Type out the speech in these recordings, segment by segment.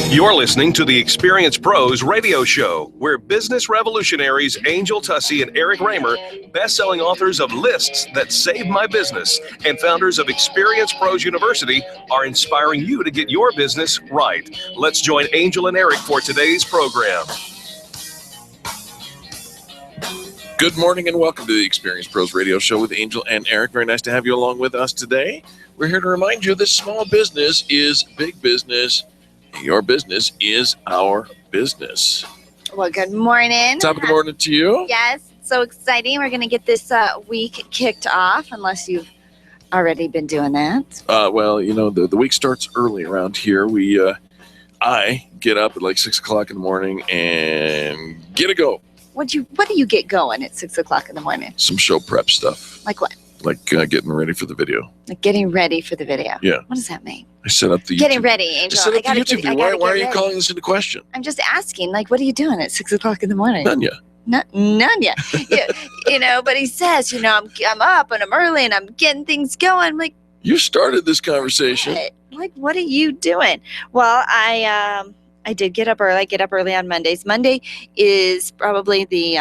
You're listening to the Experience Pros radio show, where business revolutionaries Angel Tussey and Eric Raymer, best-selling authors of Lists That Saved My Business and founders of Experience Pros University, are inspiring you to get your business right. Let's join Angel and Eric for today's program. Good morning and welcome to the Experience Pros radio show with Angel and Eric. Very nice to have you along with us today. We're here to remind you that small business is big business. Your business is our business. Well, good morning. Top of the morning to you. Yes, so exciting. We're going to get this week kicked off, unless you've already been doing that. Well, you know, the week starts early around here. I get up at like 6 o'clock in the morning and get a go. What do you get going at 6 o'clock in the morning? Some show prep stuff. Like what? Like getting ready for the video. Like getting ready for the video. Yeah. What does that mean? I set up the Getting YouTube. ready, Angel. I set up the YouTube video. Why are you calling this into question? I'm just asking, like, what are you doing at 6 o'clock in the morning? None yet. None yet. Yeah, but he says, I'm up and I'm early and I'm getting things going. I'm like, you started this conversation. what? Like, what are you doing? Well, I did get up early. I get up early on Mondays. Monday is probably the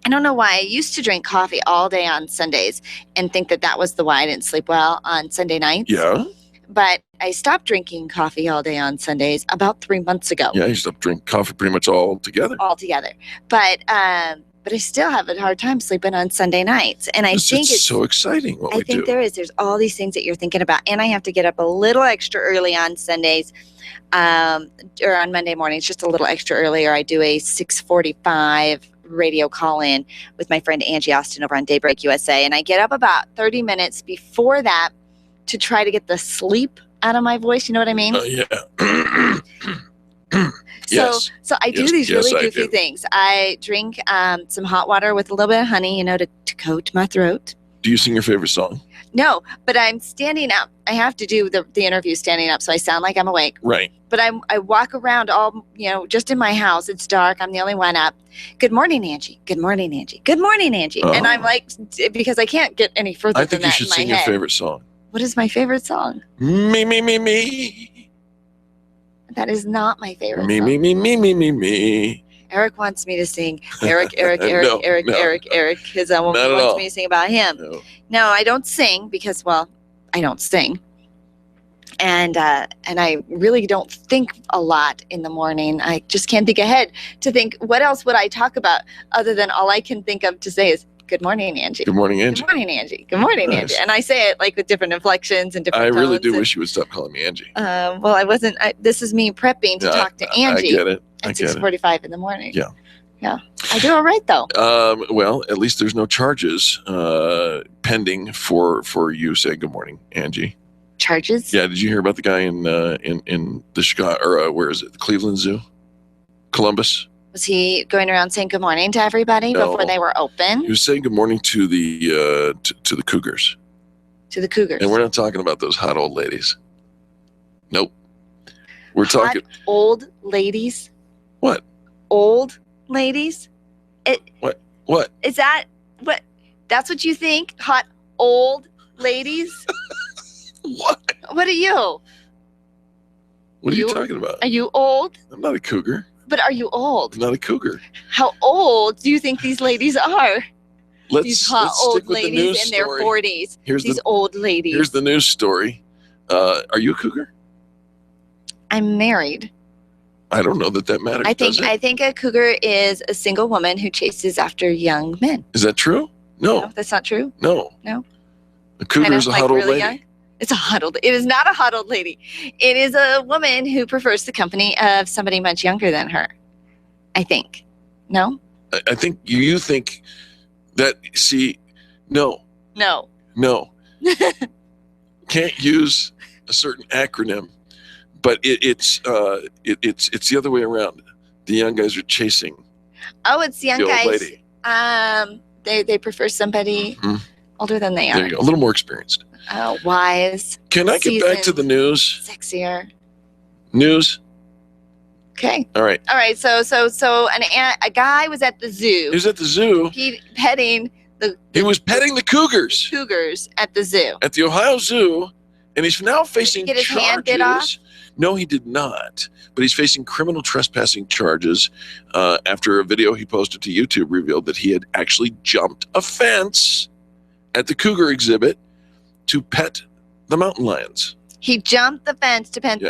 I don't know why. I used to drink coffee all day on Sundays and think that was the why I didn't sleep well on Sunday nights. Yeah. But I stopped drinking coffee all day on Sundays about 3 months ago. Yeah, you stopped drinking coffee pretty much all together. But I still have a hard time sleeping on Sunday nights. And It's so exciting what we do. I think there's all these things that you're thinking about. And I have to get up a little extra early on Sundays or on Monday mornings, just a little extra earlier. I do a 6:45 radio call-in with my friend Angie Austin over on Daybreak USA. And I get up about 30 minutes before that to try to get the sleep out of my voice. You know what I mean? Yeah. Yes. So I do these really goofy things. I drink some hot water with a little bit of honey, to coat my throat. Do you sing your favorite song? No, but I'm standing up. I have to do the interview standing up, so I sound like I'm awake. Right. But I walk around all, just in my house. It's dark. I'm the only one up. Good morning, Angie. Good morning, Angie. Good morning, Angie. Oh. And I'm like, because I can't get any further than that in my head. I think you should sing your favorite song. What is my favorite song? Me. That is not my favorite song. Me. Eric wants me to sing Eric. His woman Not at wants all. me to sing about him. No, I don't sing because, I don't sing. And I really don't think a lot in the morning. I just can't think ahead to think, what else would I talk about other than all I can think of to say is, good morning, Angie. Good morning, Angie. Good morning, Angie. Good morning, Nice. Angie. And I say it like with different inflections and different I tones. really do wish you would stop calling me Angie. I wasn't. This is me prepping to talk to Angie. I get it. At 6:45 in the morning. Yeah. Yeah. I do all right, though. Well, at least there's no charges pending for you saying good morning, Angie. Charges? Yeah. Did you hear about the guy in the Chicago, or where is it? The Cleveland Zoo? Columbus? Was he going around saying good morning to everybody before they were open? He was saying good morning to the to the cougars. To the cougars. And we're not talking about those hot old ladies. Nope. We're talking old ladies. What? Old ladies? What? Is that what? That's what you think? Hot old ladies? What? What are you? What are you talking about? Are you old? I'm not a cougar. But are you old? I'm not a cougar. How old do you think these ladies are? These hot old ladies in their 40s. These old ladies. Here's the news story. Are you a cougar? I'm married. I don't know that matters. I think a cougar is a single woman who chases after young men. Is that true? No, that's not true. No. A cougar is a hot old lady. Young? It's a hot old. It is not a hot old lady. It is a woman who prefers the company of somebody much younger than her. I think. No. I think you think that. See, no. Can't use a certain acronym, but it's the other way around. The young guys are chasing. Oh, it's young the old guys. Lady. They prefer somebody older than they are. There you go. A little more experienced. Wise. Can I get back to the news? Sexier. News. Okay. All right. So a guy was at the zoo. He was at the zoo. He was petting the cougars. Cougars at the zoo. At the Ohio Zoo, And he's now facing Get his charges. hand bit off? No, he did not. But he's facing criminal trespassing charges after a video he posted to YouTube revealed that he had actually jumped a fence at the cougar exhibit to pet the mountain lions. He jumped the fence to pet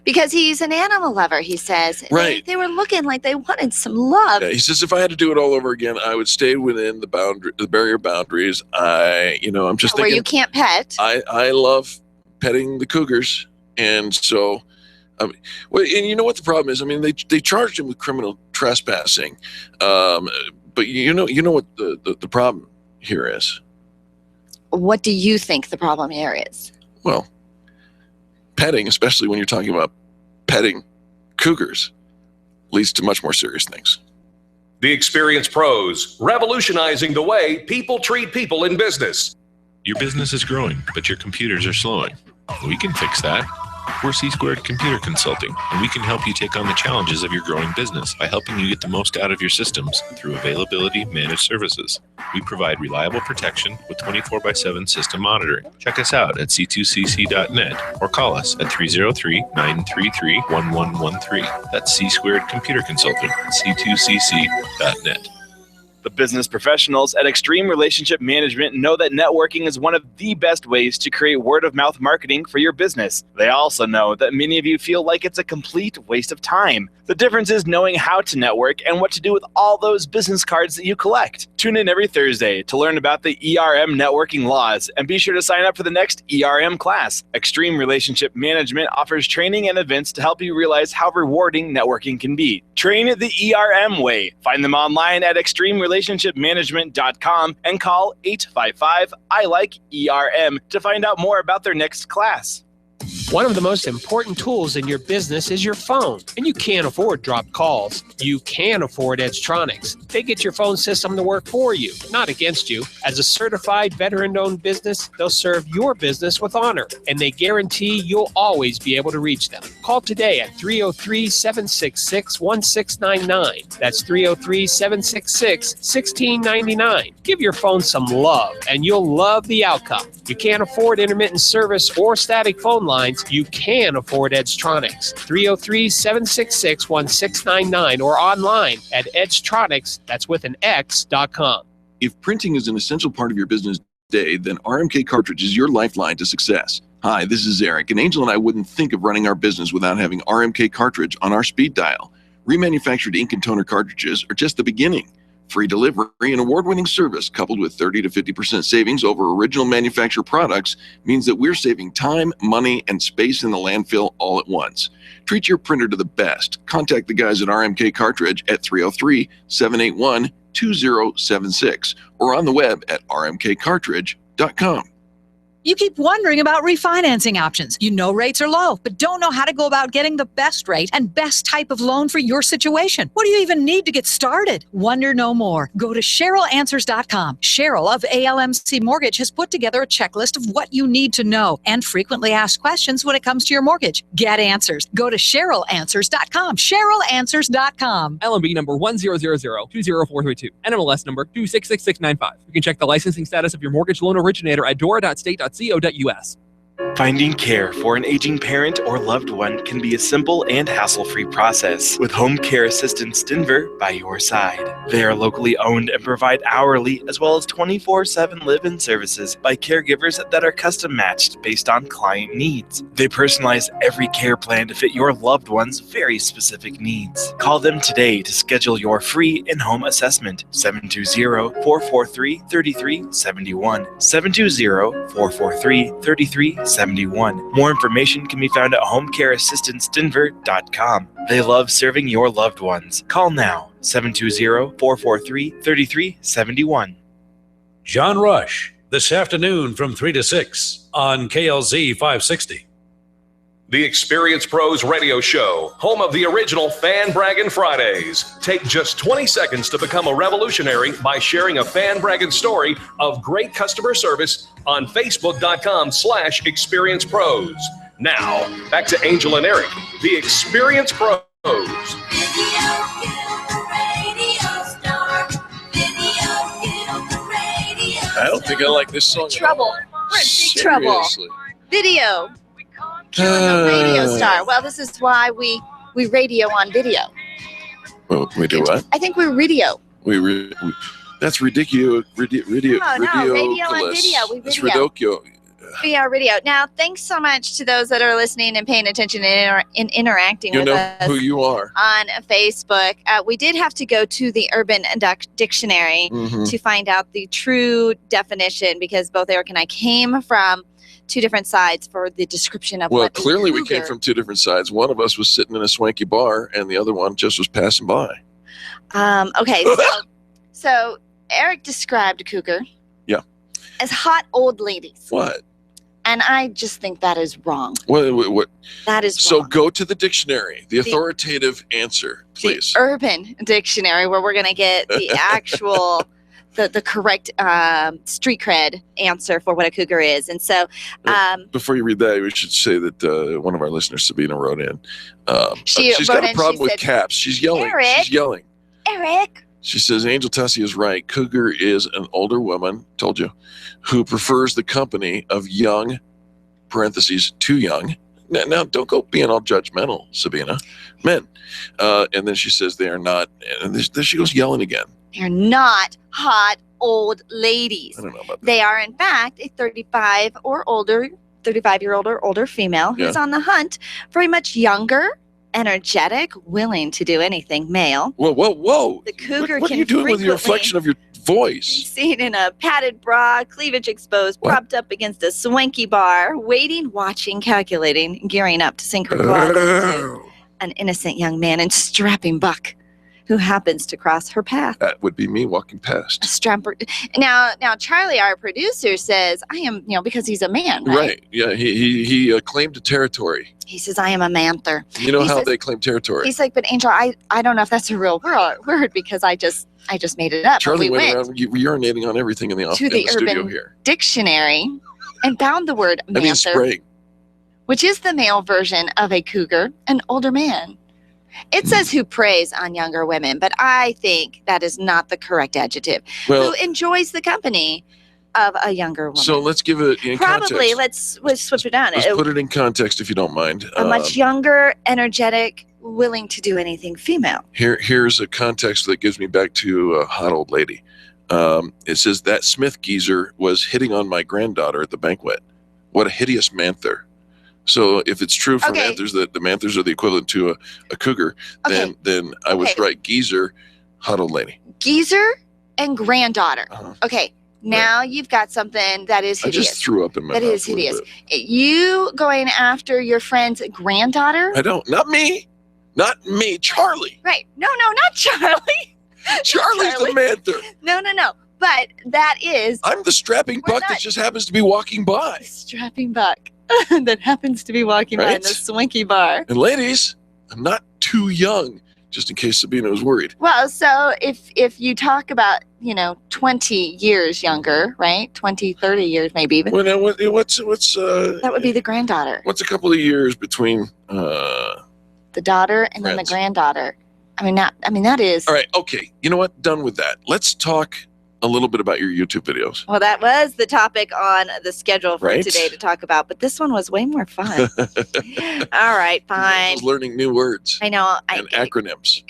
because he's an animal lover, he says. Right. They were looking like they wanted some love. Yeah, he says, if I had to do it all over again, I would stay within the barrier boundaries. I'm just where thinking. you can't pet. I love petting the cougars. And so, and you know what the problem is? I mean, they charged him with criminal trespassing. But you know what the problem here is? What do you think the problem here is? Well, petting, especially when you're talking about petting cougars, leads to much more serious things. The Experienced Pros, revolutionizing the way people treat people in business. Your business is growing, but your computers are slowing. We can fix that. We're C-Squared Computer Consulting, and we can help you take on the challenges of your growing business by helping you get the most out of your systems through availability managed services. We provide reliable protection with 24/7 system monitoring. Check us out at c2cc.net or call us at 303-933-1113. That's C-Squared Computer Consulting at c2cc.net. The business professionals at Extreme Relationship Management know that networking is one of the best ways to create word-of-mouth marketing for your business. They also know that many of you feel like it's a complete waste of time. The difference is knowing how to network and what to do with all those business cards that you collect. Tune in every Thursday to learn about the ERM networking laws and be sure to sign up for the next ERM class. Extreme Relationship Management offers training and events to help you realize how rewarding networking can be. Train the ERM way. Find them online at extremerelationshipmanagement.com and call 855-I-LIKE-ERM to find out more about their next class. One of the most important tools in your business is your phone, and you can't afford dropped calls. You can afford Edgetronics. They get your phone system to work for you, not against you. As a certified veteran-owned business, they'll serve your business with honor, and they guarantee you'll always be able to reach them. Call today at 303-766-1699. That's 303-766-1699. Give your phone some love, and you'll love the outcome. You can't afford intermittent service or static phone lines, you can afford Edgetronics. 303-766-1699 or online at edgetronics, that's with an X.com. If printing is an essential part of your business day, then RMK Cartridge is your lifeline to success. Hi, this is Eric, and Angel and I wouldn't think of running our business without having RMK Cartridge on our speed dial. Remanufactured ink and toner cartridges are just the beginning. Free delivery and award-winning service coupled with 30 to 50% savings over original manufacturer products means that we're saving time, money, and space in the landfill all at once. Treat your printer to the best. Contact the guys at RMK Cartridge at 303-781-2076 or on the web at rmkcartridge.com. You keep wondering about refinancing options. You know rates are low, but don't know how to go about getting the best rate and best type of loan for your situation. What do you even need to get started? Wonder no more. Go to CherylAnswers.com. Cheryl of ALMC Mortgage has put together a checklist of what you need to know and frequently asked questions when it comes to your mortgage. Get answers. Go to CherylAnswers.com. CherylAnswers.com. LMB number 100020432. NMLS number 266695. You can check the licensing status of your mortgage loan originator at dora.state.co.us. Finding care for an aging parent or loved one can be a simple and hassle-free process with Home Care Assistance Denver by your side. They are locally owned and provide hourly as well as 24/7 live-in services by caregivers that are custom-matched based on client needs. They personalize every care plan to fit your loved one's very specific needs. Call them today to schedule your free in-home assessment. 720-443-3371. 720-443-3371. More information can be found at homecareassistancedenver.com. They love serving your loved ones. Call now, 720-443-3371. John Rush, this afternoon from 3 to 6 on KLZ 560. The Experienced Pros Radio Show, home of the original Fan Braggin Fridays. Take just 20 seconds to become a revolutionary by sharing a Fan Braggin story of great customer service on Facebook.com/Experienced Pros. Now, back to Angel and Eric, the Experienced Pros. I don't think I like this song. Trouble. We're in big trouble. Seriously. Video. Killing a radio star. Well, this is why we radio on video. Well, we do what? I think we're radio. That's ridiculous. No, radio on video. We That's video. ridiculous. We are radio. Now, thanks so much to those that are listening and paying attention and interacting You with know us who you are. on Facebook. We did have to go to the Urban Dictionary Mhm. to find out the true definition because both Eric and I came from two different sides for the description of Well, what a clearly we came cougar- from two different sides. One of us was sitting in a swanky bar, and the other one just was passing by. Okay, so Eric described a cougar. Yeah. As hot old ladies. What? And I just think that is wrong. What? That is So wrong. go to the dictionary, the authoritative answer, please. The Urban Dictionary, where we're going to get the actual, the correct street cred answer for what a cougar is. And so, Before you read that, we should say that one of our listeners, Sabina, wrote in. wrote She's got a in, problem she with said, caps. She's yelling. Eric. She's yelling. Eric. She says, Angel Tussie is right. Cougar is an older woman, told you, who prefers the company of young, parentheses, too young. Now don't go being all judgmental, Sabina. Men. And then she says they are not, and then she goes yelling again. They're not hot old ladies. I don't know about that. They are, in fact, a 35-year-old or older female who's Yeah. on the hunt for a much younger, energetic, willing to do anything male. Whoa. The cougar What are can you doing with your frequently inflection of your voice? seen in a padded bra, cleavage exposed, What? propped up against a swanky bar, waiting, watching, calculating, gearing up to sink her claws into an innocent young man and strapping buck who happens to cross her path. That would be me walking past. A strapper. Now, Charlie, our producer, says, I am, because he's a man, right? Right. Yeah. He claimed a territory. He says, I am a manther. You know He how says- they claim territory. He's like, but Angel, I don't know if that's a real word because I just made it up. But Charlie we went went around urinating on everything in the office, to the in the studio Urban here. Dictionary and found the word I mean, manther, spraying. which is the male version of a cougar, an older man. It says who preys on younger women, but I think that is not the correct adjective. Well, Who enjoys the company of a younger woman. so let's give it in Probably, context. let's switch it down. Let's put it in context, if you don't mind. A much younger, energetic, willing to do anything female. Here's a context that gives me back to a hot old lady. It says that Smith geezer was hitting on my granddaughter at the banquet. What a hideous manther. So if it's true for Okay. manthers that the manthers are the equivalent to a cougar, Okay. then I was Okay. right. Geezer, hot old lady. Geezer and granddaughter. Uh-huh. Okay, now you've got something that is I hideous. just threw up in my That mouth. is a little hideous. bit. You going after your friend's granddaughter? I don't. Not me. Not me. Charlie. Right. No, not Charlie. Charlie's Charlie. the manther. No. But that is I'm the strapping We're buck that not- just happens to be walking by. a strapping buck that happens to be walking by in Right. the swanky bar. And ladies, I'm not too young, just in case Sabina was worried. Well, so if you talk about, 20 years younger, right? 20, 30 years maybe, but Well, now, what's that would be the granddaughter. what's a couple of years between? The daughter and then the Friends. granddaughter. That is. All right, okay. You know what? Done with that. Let's talk a little bit about your YouTube videos. Well, that was the topic on the schedule for Right. today to talk about, but this one was way more fun. All right, I fine. was learning new words I know. and acronyms.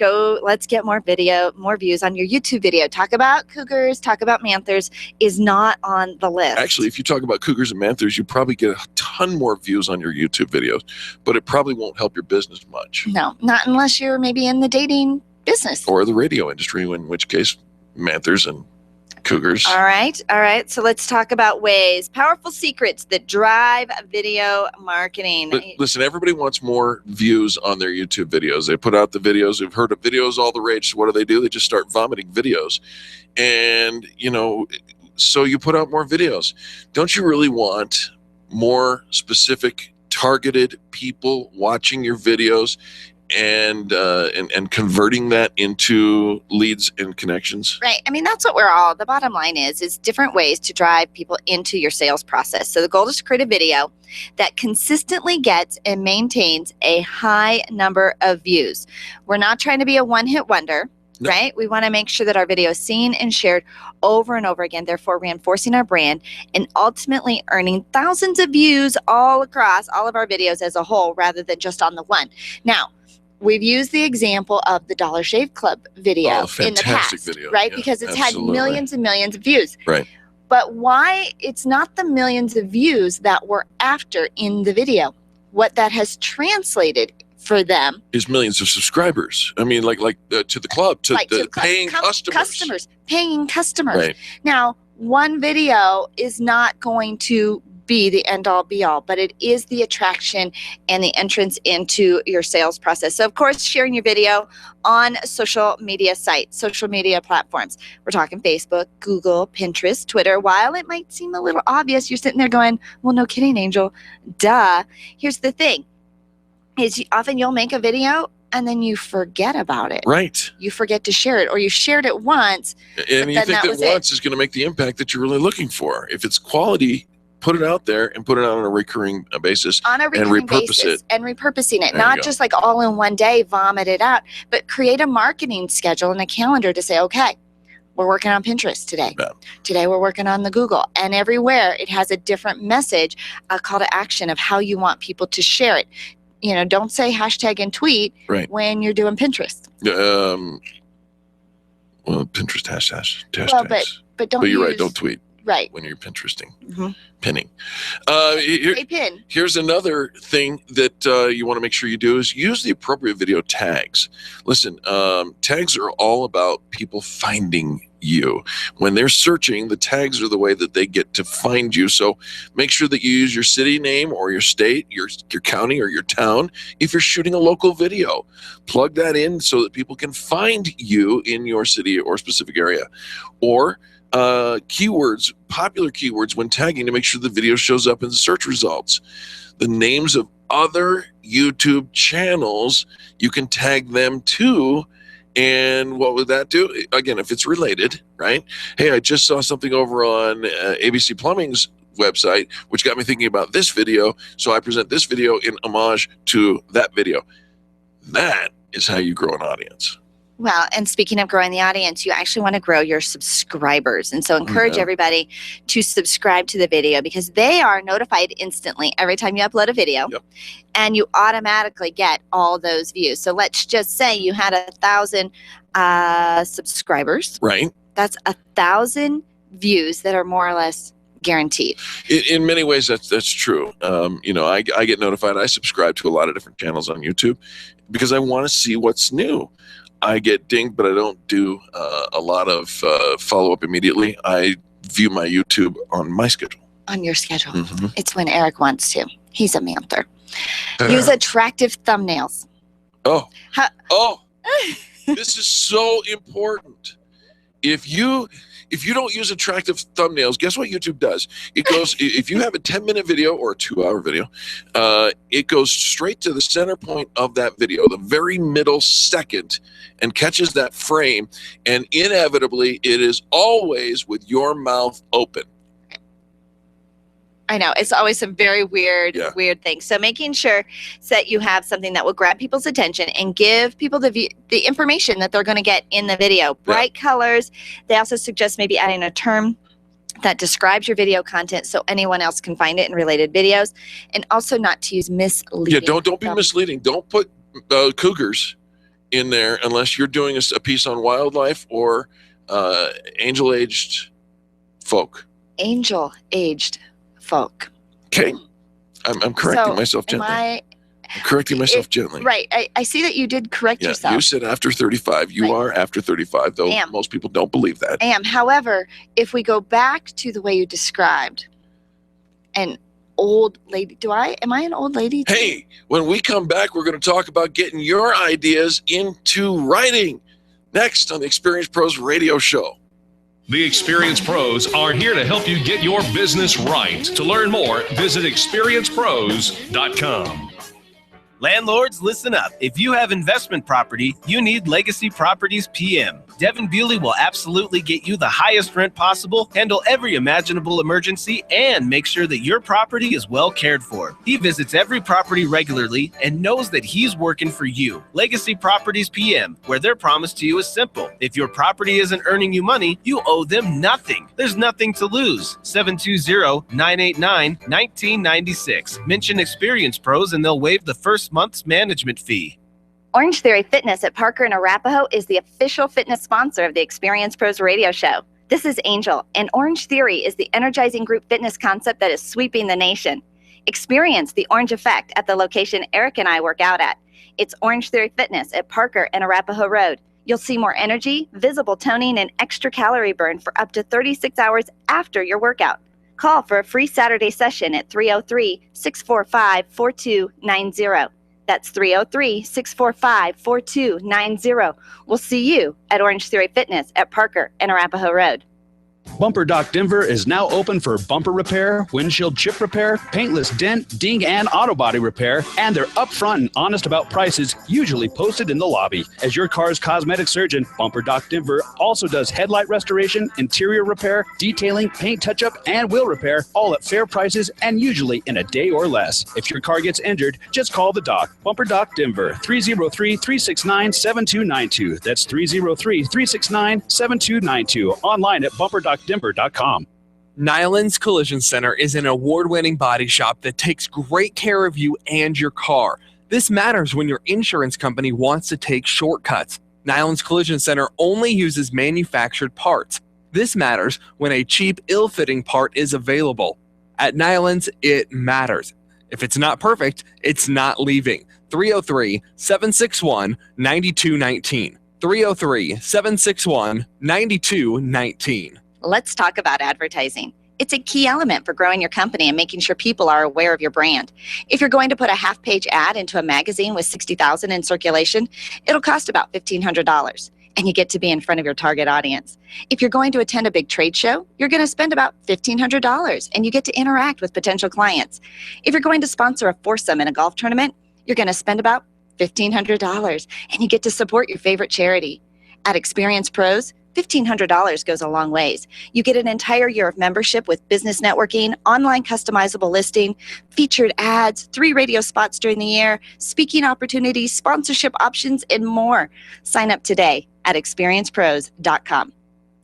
Let's get more views on your YouTube video. Talk about cougars, talk about manthers is not on the list. Actually, if you talk about cougars and manthers, you probably get a ton more views on your YouTube videos, but it probably won't help your business much. No, not unless you're maybe in the dating business. Or the radio industry, in which case, manthers and cougars. All right. So let's talk about powerful secrets that drive video marketing. Listen, everybody wants more views on their YouTube videos. They put out the videos. We've heard of videos all the rage. So what do? They just start vomiting videos. And, so you put out more videos. Don't you really want more specific, targeted people watching your videos and converting that into leads and connections? Right. That's what the bottom line is different ways to drive people into your sales process. So the goal is to create a video that consistently gets and maintains a high number of views. We're not trying to be a one-hit wonder. No. right? We want to make sure that our video is seen and shared over and over again, therefore reinforcing our brand and ultimately earning thousands of views all across all of our videos as a whole rather than just on the one. Now, we've used the example of the Dollar Shave Club video in the past, video. right? Yeah, because it's absolutely. had millions and millions of views. Right. But why it's not the millions of views that we're after in the video. What that has translated for them is millions of subscribers. I mean, like to the club, to the paying customers. Paying customers. Right. Now, one video is not going to be the end all be all, but it is the attraction and the entrance into your sales process. So of course, sharing your video on social media sites, social media platforms. We're talking Facebook, Google, Pinterest, Twitter. While it might seem a little obvious, you're sitting there going, well, no kidding, Angel. Duh. Here's the thing is often you'll make a video and then you forget about it. Right. You forget to share it, or you shared it once. And you think that once is going to make the impact that you're really looking for. If it's quality, put it out there and put it out on a recurring basis and repurpose it. And repurposing it, There not you go. just like all in one day, vomit it out, but create a marketing schedule and a calendar to say, okay, we're working on Pinterest today. Yeah. Today we're working on the Google. And everywhere it has a different message, a call to action of how you want people to share it. You know, don't say hashtag and tweet when you're doing Pinterest. Well, Pinterest hashtags. Well, but don't. But you're use, right. Don't tweet. Right. When you're Pinteresting, pinning. Pinning. Here's another thing that you want to make sure you do is use the appropriate video tags. Listen, tags are all about people finding you. When they're searching, the tags are the way that they get to find you. So make sure that you use your city name or your state, your county or your town. If you're shooting a local video, plug that in so that people can find you in your city or specific area. Or keywords, popular keywords when tagging to make sure the video shows up in the search results. The names of other YouTube channels, you can tag them too. And what would that do? Again, if it's related, right? Hey, I just saw something over on ABC Plumbing's website, which got me thinking about this video. So I present this video in homage to that video. That is how you grow an audience. Well, and speaking of growing the audience, you actually want to grow your subscribers. And so encourage everybody to subscribe to the video because they are notified instantly every time you upload a video. Yep. And you automatically get all those views. So let's just say you had 1,000 subscribers. Right. That's 1,000 views that are more or less guaranteed. In many ways, that's true. I get notified. I subscribe to a lot of different channels on YouTube because I want to see what's new. I get dinged, but I don't do a lot of follow-up immediately. I view my YouTube on my schedule. On your schedule. Mm-hmm. It's when Eric wants to. He's a manther. Use attractive thumbnails. This is so important. If you don't use attractive thumbnails, guess what YouTube does? It goes, if you have a 10-minute video or a 2-hour video, it goes straight to the center point of that video, the very middle second, and catches that frame. And inevitably, it is always with your mouth open. I know. It's always some very weird things. So making sure that you have something that will grab people's attention and give people the information that they're going to get in the video. Bright colors. They also suggest maybe adding a term that describes your video content so anyone else can find it in related videos. And also not to use misleading. Yeah, don't be misleading. Don't put cougars in there unless you're doing a piece on wildlife or angel-aged folk. Angel-aged folk. Okay. I'm correcting myself gently. I'm correcting myself gently. Right. I see that you did correct yourself. You said after 35. You are after 35, though most people don't believe that. I am. However, if we go back to the way you described an old lady, am I an old lady? Hey, when we come back, we're going to talk about getting your ideas into writing. Next on the Experience Pros Radio Show. The Experience Pros are here to help you get your business right. To learn more, visit experiencepros.com. Landlords, listen up. If you have investment property, you need Legacy Properties PM. Devin Bewley will absolutely get you the highest rent possible, handle every imaginable emergency, and make sure that your property is well cared for. He visits every property regularly and knows that he's working for you. Legacy Properties PM, where their promise to you is simple. If your property isn't earning you money, you owe them nothing. There's nothing to lose. 720-989-1996. Mention Experience Pros and they'll waive the first month's management fee. Orange Theory Fitness at Parker and Arapahoe is the official fitness sponsor of the Experience Pros radio show. This is Angel, and Orange Theory is the energizing group fitness concept that is sweeping the nation. Experience the Orange Effect at the location Eric and I work out at. It's Orange Theory Fitness at Parker and Arapahoe Road. You'll see more energy, visible toning, and extra calorie burn for up to 36 hours after your workout. Call for a free Saturday session at 303-645-4290. That's 303-645-4290. We'll see you at Orange Theory Fitness at Parker and Arapahoe Road. Bumper Dock Denver is now open for bumper repair, windshield chip repair, paintless dent, ding, and auto body repair, and they're upfront and honest about prices, usually posted in the lobby. As your car's cosmetic surgeon, Bumper Dock Denver also does headlight restoration, interior repair, detailing, paint touch-up, and wheel repair, all at fair prices and usually in a day or less. If your car gets injured, just call the doc. Bumper Dock Denver, 303-369-7292. That's 303-369-7292. Online at bumperdockdenver.com. Nyland's Collision Center is an award-winning body shop that takes great care of you and your car. This matters when your insurance company wants to take shortcuts. Nyland's Collision Center only uses manufactured parts. This matters when a cheap, ill-fitting part is available. At Nyland's, it matters. If it's not perfect, it's not leaving. 303-761-9219. 303-761-9219. Let's talk about advertising. It's a key element for growing your company and making sure people are aware of your brand. If you're going to put a half-page ad into a magazine with 60,000 in circulation, it'll cost about $1,500, and you get to be in front of your target audience. If you're going to attend a big trade show, you're going to spend about $1,500, and you get to interact with potential clients. If you're going to sponsor a foursome in a golf tournament, you're going to spend about $1,500, and you get to support your favorite charity. At Experience Pros, $1,500 goes a long ways. You get an entire year of membership with business networking, online customizable listing, featured ads, 3 radio spots during the year, speaking opportunities, sponsorship options, and more. Sign up today at experiencepros.com.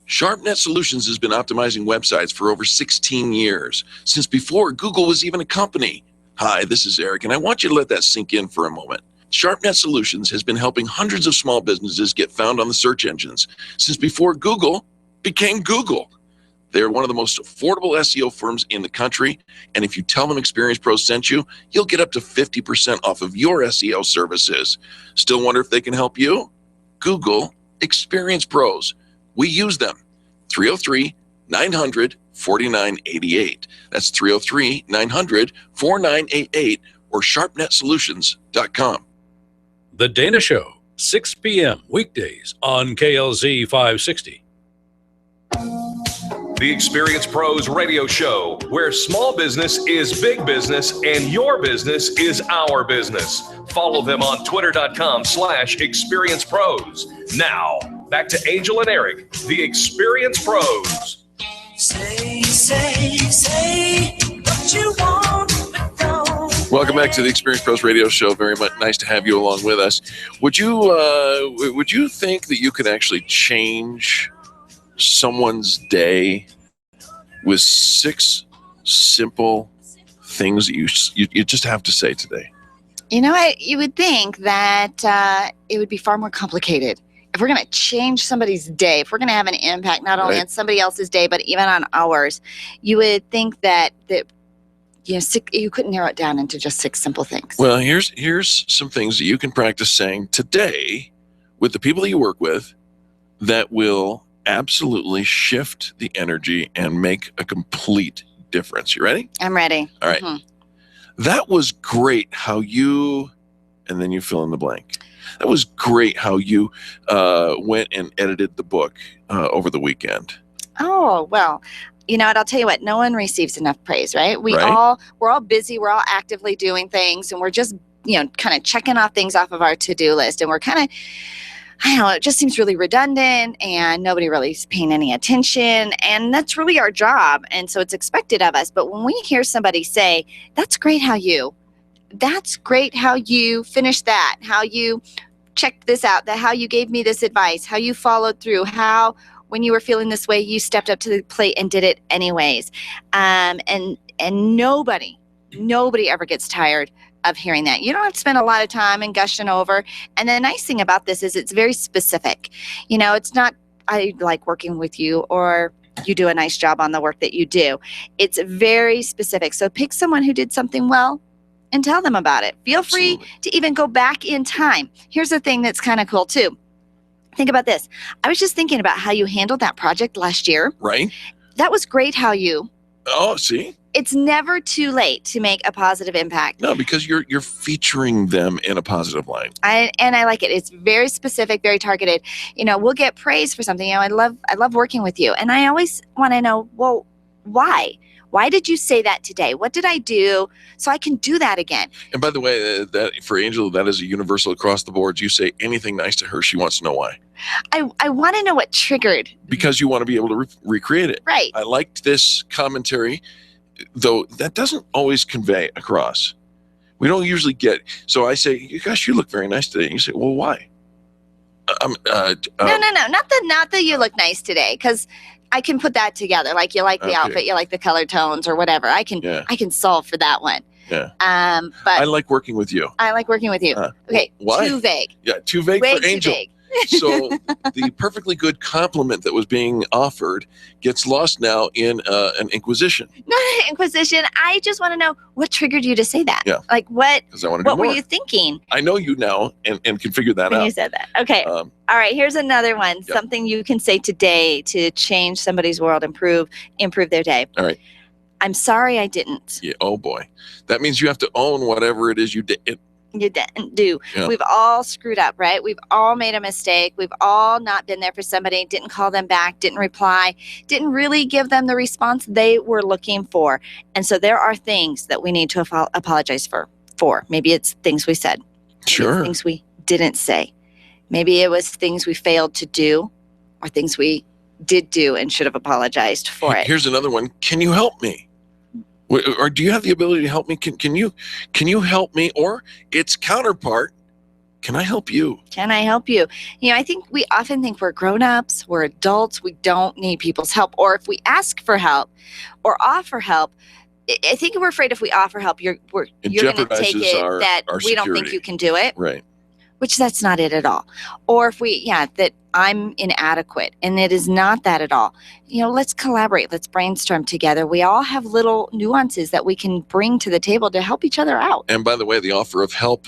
SharpNet Solutions has been optimizing websites for over 16 years, since before Google was even a company. Hi, this is Eric, and I want you to let that sink in for a moment. SharpNet Solutions has been helping hundreds of small businesses get found on the search engines since before Google became Google. They're one of the most affordable SEO firms in the country, and if you tell them Experience Pros sent you, you'll get up to 50% off of your SEO services. Still wonder if they can help you? Google Experience Pros. We use them. 303-900-4988. That's 303-900-4988 or sharpnetsolutions.com. The Dana Show, 6 p.m. weekdays on KLZ 560. The Experience Pros radio show, where small business is big business and your business is our business. Follow them on twitter.com/experiencepros. Now, back to Angel and Eric, the Experience Pros. Say what you want. Welcome back to the Experience Pros radio show. Very much nice to have you along with us. Would you think that you could actually change someone's day with 6 simple things that you just have to say today? You know what? You would think that it would be far more complicated. If we're going to change somebody's day, if we're going to have an impact not only on somebody else's day, but even on ours, you would think that you couldn't narrow it down into just 6 simple things. Well, here's some things that you can practice saying today with the people that you work with that will absolutely shift the energy and make a complete difference. You ready? I'm ready. All right. Mm-hmm. That was great how you, and then you fill in the blank. That was great how you went and edited the book over the weekend. Oh, well, you know what? I'll tell you what. No one receives enough praise, right? We're all busy. We're all actively doing things, and we're just kind of checking off things off of our to-do list, and we're kind of, I don't know, it just seems really redundant and nobody really is paying any attention, and that's really our job, and so it's expected of us. But when we hear somebody say, that's great how you finished that, how you checked this out, that how you gave me this advice, how you followed through, how when you were feeling this way, you stepped up to the plate and did it anyways. And nobody ever gets tired of hearing that. You don't have to spend a lot of time and gushing over. And the nice thing about this is it's very specific. It's not, I like working with you, or you do a nice job on the work that you do. It's very specific. So pick someone who did something well and tell them about it. Feel free to even go back in time. Here's the thing that's kind of cool too. Think about this. I was just thinking about how you handled that project last year. Right. That was great how you. Oh, see? It's never too late to make a positive impact. No, because you're featuring them in a positive light. I like it. It's very specific, very targeted. We'll get praise for something. I love working with you. And I always want to know, well, why? Why did you say that today? What did I do so I can do that again? And by the way, that for Angel, that is a universal across the board. You say anything nice to her, she wants to know why. I want to know what triggered. Because you want to be able to recreate it. Right. I liked this commentary, though that doesn't always convey across. We don't usually get. So I say, gosh, you look very nice today. And you say, well, why? No. Not that you look nice today, because I can put that together. Like you like the outfit, you like the color tones or whatever. I can solve for that one. Yeah. But I like working with you. I like working with you. Okay. Why? Too vague. Yeah, too vague Way for Angel. Too vague. So the perfectly good compliment that was being offered gets lost now in an inquisition. Not an inquisition. I just want to know what triggered you to say that. Yeah. Like what? Because I want to do What more. were you thinking I know you now and can figure that when out. you said that? Okay. All right. Here's another one. Yep. Something you can say today to change somebody's world, improve their day. All right. I'm sorry I didn't. Yeah. Oh boy. That means you have to own whatever it is you did. You didn't do. Yeah. We've all screwed up, right? We've all made a mistake. We've all not been there for somebody, didn't call them back, didn't reply, didn't really give them the response they were looking for. And so there are things that we need to apologize for. Maybe it's things we said. Maybe Sure. it's things we didn't say. Maybe it was things we failed to do, or things we did do and should have apologized for it. Here's another one. Can you help me? Or do you have the ability to help me? Can you help me? Or its counterpart, can I help you? Can I help you? I think we often think we're grown-ups, we're adults, we don't need people's help. Or if we ask for help or offer help, I think we're afraid if we offer help, you're going to take jeopardizes it that our we don't think security. you can do it. Right. Which that's not it at all. Or if that I'm inadequate, and it is not that at all. Let's collaborate. Let's brainstorm together. We all have little nuances that we can bring to the table to help each other out. And by the way, the offer of help,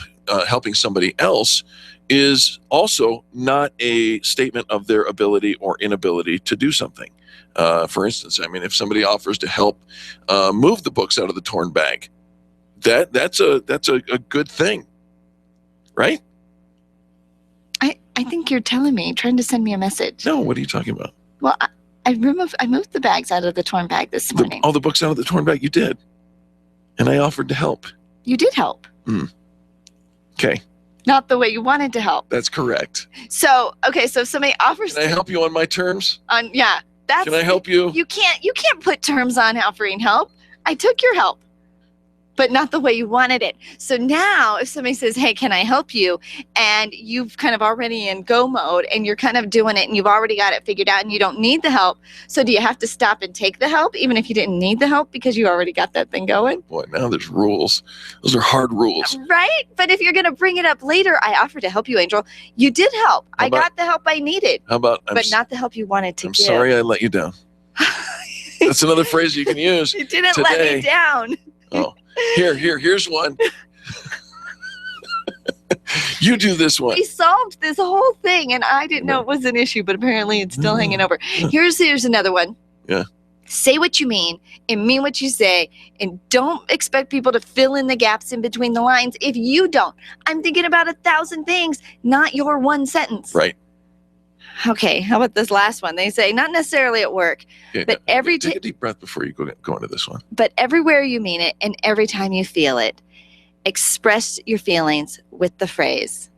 helping somebody else is also not a statement of their ability or inability to do something. For instance, if somebody offers to help move the books out of the torn bag, that's a good thing, right? I think you're telling me, trying to send me a message. No, what are you talking about? Well, I moved the bags out of the torn bag this morning. All the books out of the torn bag, you did. And I offered to help. You did help. Okay. Not the way you wanted to help. That's correct. So if somebody offers Can I help you on my terms? Can I help you? You can't put terms on offering help. I took your help, but not the way you wanted it. So now if somebody says, hey, can I help you? And you've kind of already in go mode and you're kind of doing it and you've already got it figured out and you don't need the help. So do you have to stop and take the help even if you didn't need the help because you already got that thing going? Boy, now there's rules. Those are hard rules. Right? But if you're going to bring it up later, I offered to help you, Angel. You did help. I got the help I needed. How about, but not the help you wanted to I'm give. sorry I let you down. That's another phrase you can use. You didn't today. let me down. Oh, here's one. You do this one. We solved this whole thing, and I didn't know it was an issue, but apparently it's still hanging over. Here's another one. Yeah. Say what you mean and mean what you say, and don't expect people to fill in the gaps in between the lines if you don't. I'm thinking about 1,000 things, not your one sentence. Right. Okay, how about this last one? They say, not necessarily at work, but take a deep breath before you go into this one. But everywhere you mean it and every time you feel it. Express your feelings with the phrase.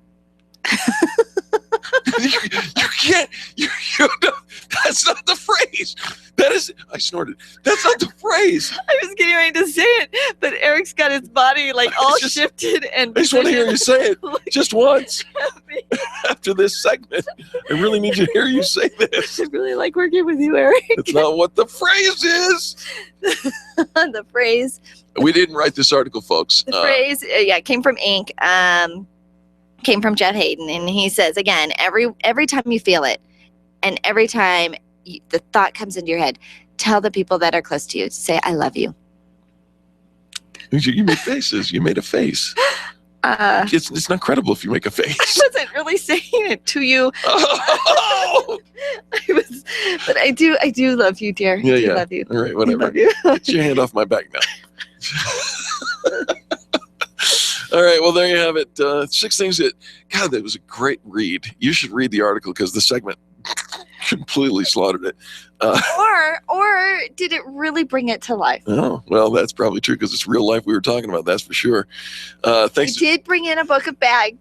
you can't. You don't, that's not the phrase. That is. I snorted. That's not the phrase. I was getting ready to say it, but Eric's got his body all shifted and. I just want to hear you say it just once. After this segment, I really need to hear you say this. I really like working with you, Eric. That's not what the phrase is. The phrase. We didn't write this article, folks. The phrase, came from Inc. Came from Jeff Hayden, and he says again, every time you feel it, and every time the thought comes into your head, tell the people that are close to you, say, "I love you." You made faces. You made a face. It's not credible if you make a face. I wasn't really saying it to you. Oh! But I do love you, dear. Yeah, I do yeah. love you. All right, whatever. Love you. Get your hand off my back now. All right, well, there you have it. 6 things that was a great read. You should read the article because the segment completely slaughtered it. Or did it really bring it to life? Oh, well, that's probably true because it's real life we were talking about. That's for sure. Thanks. I did bring in a bag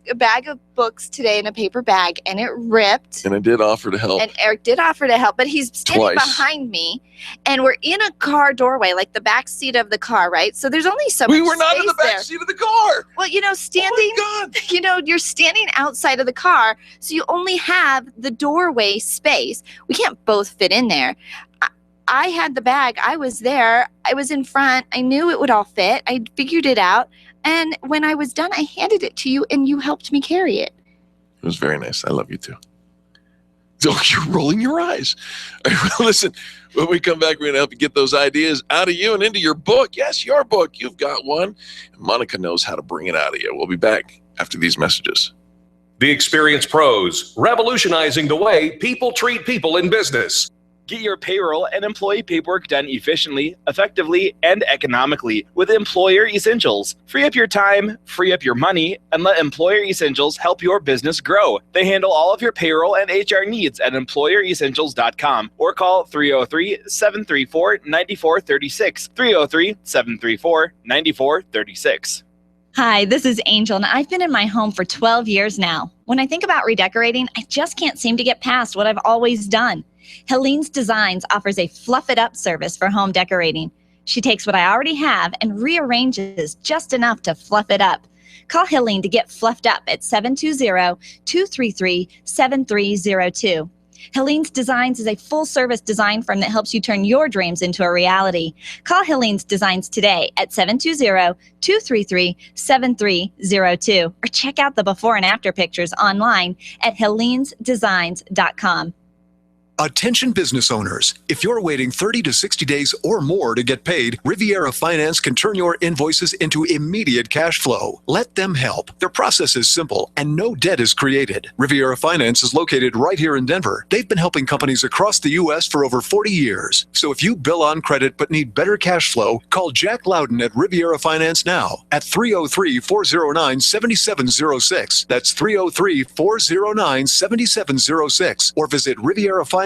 of books today in a paper bag, and it ripped. And I did offer to help. And Eric did offer to help, but he's standing Twice. behind me, and we're in a car doorway, like the back seat of the car, right? So there's only so much We were not in the space back there. seat of the car. Well, standing, Oh my God. You're standing outside of the car, so you only have the doorway space. We can't both fit in there. I had the bag. I was there. I was in front. I knew it would all fit. I figured it out. And when I was done, I handed it to you, and you helped me carry it. It was very nice. I love you too. So you're rolling your eyes. All right, well, listen, when we come back, we're going to help you get those ideas out of you and into your book. Yes, your book. You've got one. And Monica knows how to bring it out of you. We'll be back after these messages. The Experienced Pros, revolutionizing the way people treat people in business. Get your payroll and employee paperwork done efficiently, effectively, and economically with Employer Essentials. Free up your time, free up your money, and let Employer Essentials help your business grow. They handle all of your payroll and HR needs at EmployerEssentials.com or call 303-734-9436. 303-734-9436. Hi, this is Angel, and I've been in my home for 12 years now. When I think about redecorating, I just can't seem to get past what I've always done. Helene's Designs offers a fluff it up service for home decorating. She takes what I already have and rearranges just enough to fluff it up. Call Helene to get fluffed up at 720-233-7302. Helene's Designs is a full-service design firm that helps you turn your dreams into a reality. Call Helene's Designs today at 720-233-7302 or check out the before and after pictures online at helenesdesigns.com. Attention business owners. If you're waiting 30 to 60 days or more to get paid, Riviera Finance can turn your invoices into immediate cash flow. Let them help. Their process is simple and no debt is created. Riviera Finance is located right here in Denver. They've been helping companies across the U.S. for over 40 years. So if you bill on credit but need better cash flow, call Jack Loudon at Riviera Finance now at 303-409-7706. That's 303-409-7706 or visit RivieraFinance.com.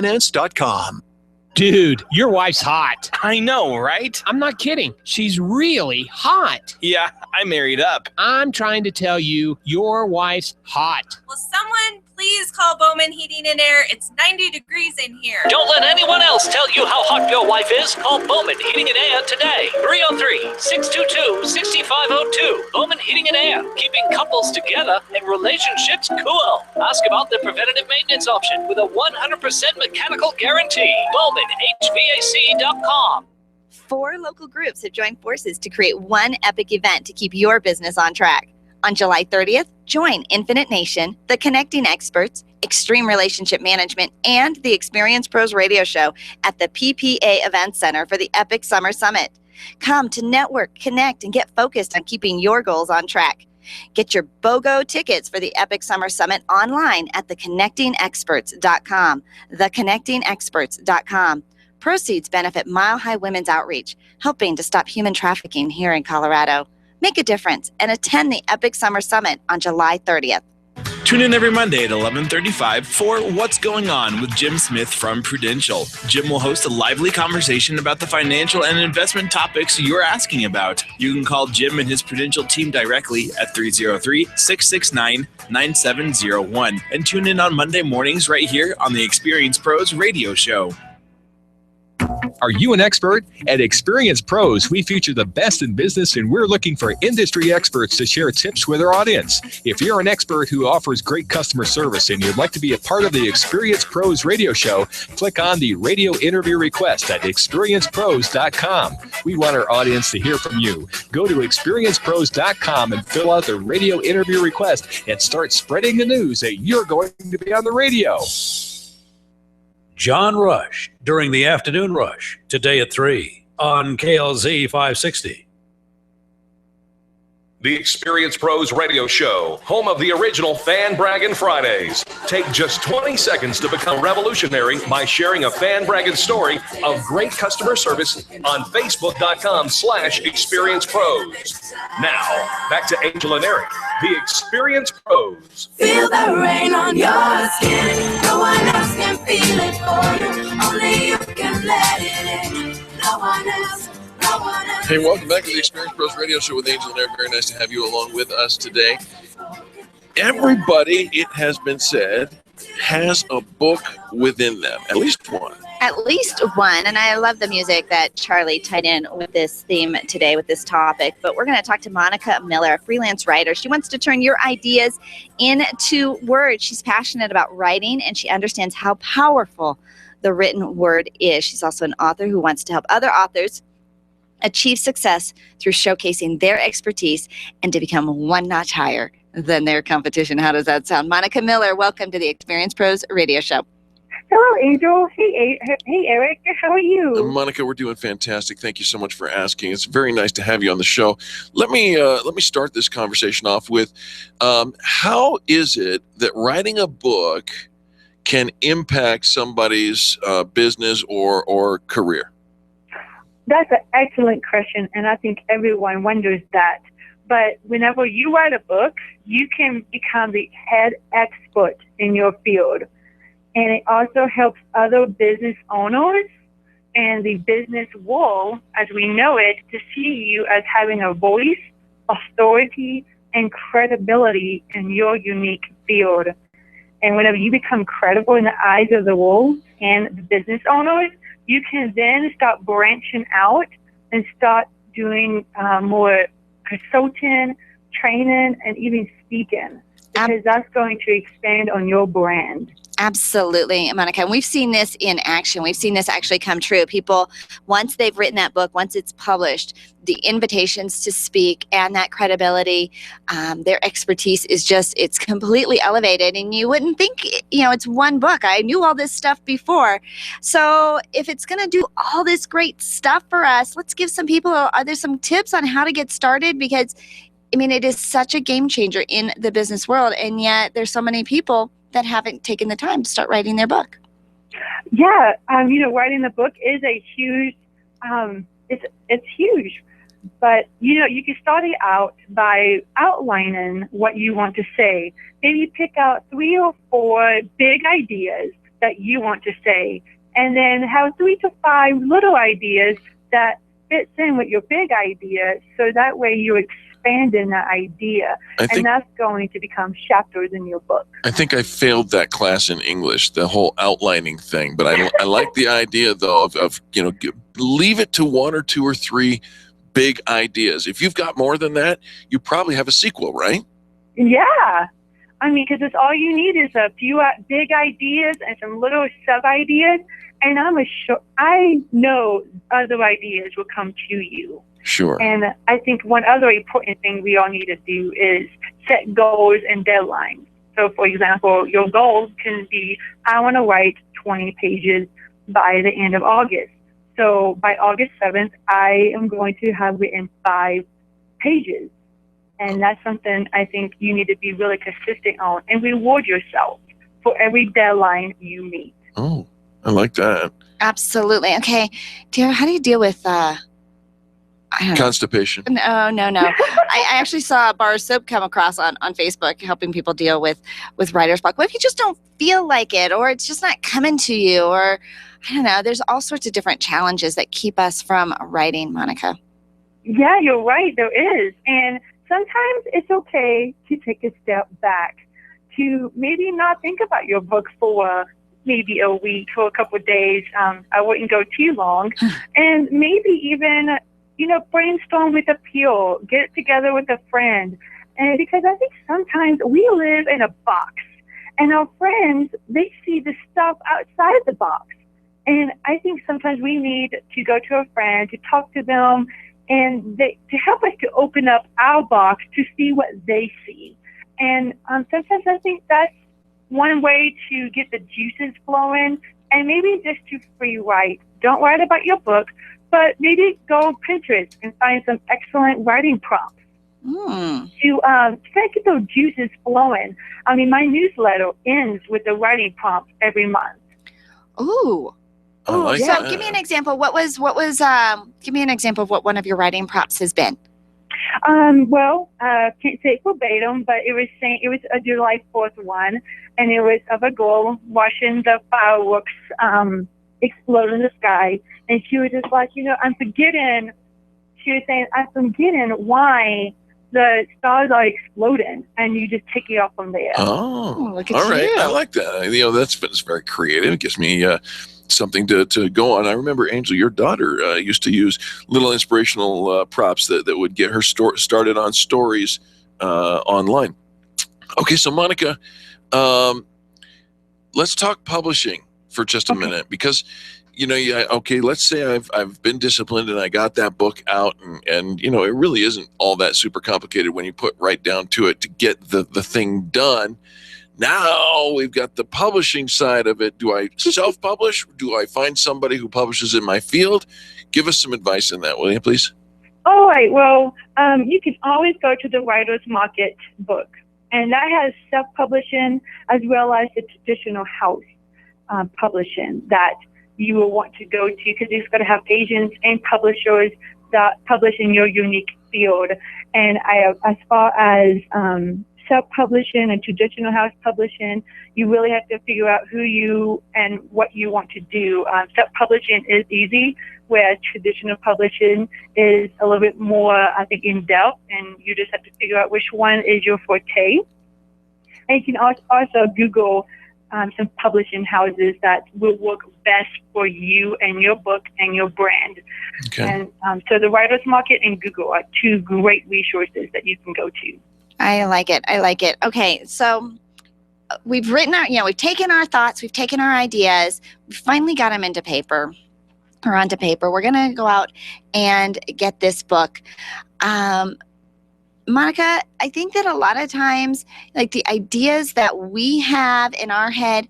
Dude, your wife's hot. I know, right? I'm not kidding. She's really hot. Yeah, I married up. I'm trying to tell you, your wife's hot. Will someone please call Bowman Heating and Air? It's 90 degrees in here. Don't let anyone else tell you how hot your wife is. Call Bowman Heating and Air today. 303-622-6502. Bowman Heating and Air. Keeping couples together and relationships cool. Ask about the preventative maintenance option with a 100% mechanical guarantee. BowmanHVAC.com. 4 local groups have joined forces to create one epic event to keep your business on track. On July 30th, join Infinite Nation, The Connecting Experts, Extreme Relationship Management, and the Experienced Pros Radio Show at the PPA Event Center for the Epic Summer Summit. Come to network, connect, and get focused on keeping your goals on track. Get your BOGO tickets for the Epic Summer Summit online at theconnectingexperts.com. Theconnectingexperts.com. Proceeds benefit Mile High Women's Outreach, helping to stop human trafficking here in Colorado. Make a difference and attend the Epic Summer Summit on July 30th. Tune in every Monday at 11:35 for What's Going On with Jim Smith from Prudential. Jim will host a lively conversation about the financial and investment topics you're asking about. You can call Jim and his Prudential team directly at 303-669-9701 and tune in on Monday mornings right here on the Experience Pros Radio Show. Are you an expert? At Experience Pros, we feature the best in business, and we're looking for industry experts to share tips with our audience. If you're an expert who offers great customer service and you'd like to be a part of the Experience Pros radio show, click on the radio interview request at experiencepros.com. We want our audience to hear from you. Go to experiencepros.com and fill out the radio interview request and start spreading the news that you're going to be on the radio. John Rush during the afternoon rush today at 3 on KLZ 560. The Experience Pros Radio Show, home of the original Fan Braggin Fridays. Take just 20 seconds to become revolutionary by sharing a Fan Braggin story of great customer service on Facebook.com/ExperiencePros. Now, back to Angel and Eric, the Experience Pros. Feel the rain on your skin. No one else can feel it for you. Only you can let it in. No one else. Hey, welcome back to the Experience Pros Radio Show with Angel and Eric. Very nice to have you along with us today. Everybody, it has been said, has a book within them, at least one. At least one. And I love the music that Charlie tied in with this theme today, with this topic. But we're going to talk to Monica Miller, a freelance writer. She wants to turn your ideas into words. She's passionate about writing, and she understands how powerful the written word is. She's also an author who wants to help other authors achieve success through showcasing their expertise and to become one notch higher than their competition. How does that sound? Monica Miller, welcome to the Experience Pros Radio Show. Hello, Angel. Hey, Eric. How are you? Monica, we're doing fantastic. Thank you so much for asking. It's very nice to have you on the show. Let me start this conversation off with how is it that writing a book can impact somebody's business or career? That's an excellent question, and I think everyone wonders that. But whenever you write a book, you can become the head expert in your field. And it also helps other business owners and the business world, as we know it, to see you as having a voice, authority, and credibility in your unique field. And whenever you become credible in the eyes of the world and the business owners, you can then start branching out and start doing more consulting, training, and even speaking, because that's going to expand on your brand. Absolutely, Monica. And we've seen this in action. We've seen this actually come true. People, once they've written that book, once it's published, the invitations to speak and that credibility, their expertise is just, it's completely elevated. And you wouldn't think, it's one book. I knew all this stuff before. So if it's going to do all this great stuff for us, let's give some people, are there some tips on how to get started? Because, it is such a game changer in the business world. And yet there's so many people that haven't taken the time to start writing their book. Yeah, writing the book is a huge, it's huge. But, you can start it out by outlining what you want to say. Maybe pick out 3 or 4 big ideas that you want to say, and then have 3 to 5 little ideas that fits in with your big idea, so that way you expanding that idea, and that's going to become chapters in your book. I think I failed that class in English, the whole outlining thing. But I like the idea, though, of leave it to 1 or 2 or 3 big ideas. If you've got more than that, you probably have a sequel, right? Yeah. Because it's all you need is a few big ideas and some little sub-ideas, and I know other ideas will come to you. Sure. And I think one other important thing we all need to do is set goals and deadlines. So, for example, your goals can be, I want to write 20 pages by the end of August. So by August 7th, I am going to have written 5 pages. And that's something I think you need to be really consistent on and reward yourself for every deadline you meet. Oh, I like that. Absolutely. Okay, Tara, how do you deal with Constipation. No. I actually saw a bar of soap come across on Facebook helping people deal with writer's block. What if you just don't feel like it, or it's just not coming to you, or I don't know. There's all sorts of different challenges that keep us from writing, Monica. Yeah, you're right. There is. And sometimes it's okay to take a step back, to maybe not think about your book for maybe a week or a couple of days. I wouldn't go too long. And maybe even, brainstorm with a peer, get together with a friend. And because I think sometimes we live in a box, and our friends, they see the stuff outside the box. And I think sometimes we need to go to a friend, to talk to them, and to help us to open up our box to see what they see. And sometimes I think that's one way to get the juices flowing, and maybe just to free write. Don't write about your book, but maybe go on Pinterest and find some excellent writing prompts to get those juices flowing. I mean, my newsletter ends with a writing prompt every month. Ooh. Like So that. give me an example. Give me an example of what one of your writing prompts has been. Can't say it verbatim, but it was a July 4th one, and it was of a girl watching the fireworks explode in the sky, and she was just like, I'm forgetting why the stars are exploding, and you just take it off from there. Oh, look at all right. you. I like that. That's very creative. It gives me something to go on. I remember, Angel, your daughter used to use little inspirational props that would get her started on stories online. Okay, so Monica, let's talk publishing for just a minute, because let's say I've been disciplined and I got that book out, and it really isn't all that super complicated when you put right down to it to get the thing done. Now we've got the publishing side of it. Do I self-publish? Do I find somebody who publishes in my field? Give us some advice in that, will you, please? All right. Well, you can always go to the Writer's Market book, and that has self-publishing as well as the traditional house publishing that you will want to go to, because it's going to have agents and publishers that publish in your unique field. And as far as self-publishing and traditional house publishing, you really have to figure out who you and what you want to do. Self-publishing is easy, whereas traditional publishing is a little bit more, I think, in-depth, and you just have to figure out which one is your forte. And you can also Google some publishing houses that will work best for you and your book and your brand. Okay. And so the Writer's Market and Google are two great resources that you can go to. I like it. Okay, so we've written we've taken our thoughts, we've taken our ideas, we finally got them onto paper. We're going to go out and get this book. Monica, I think that a lot of times, like, the ideas that we have in our head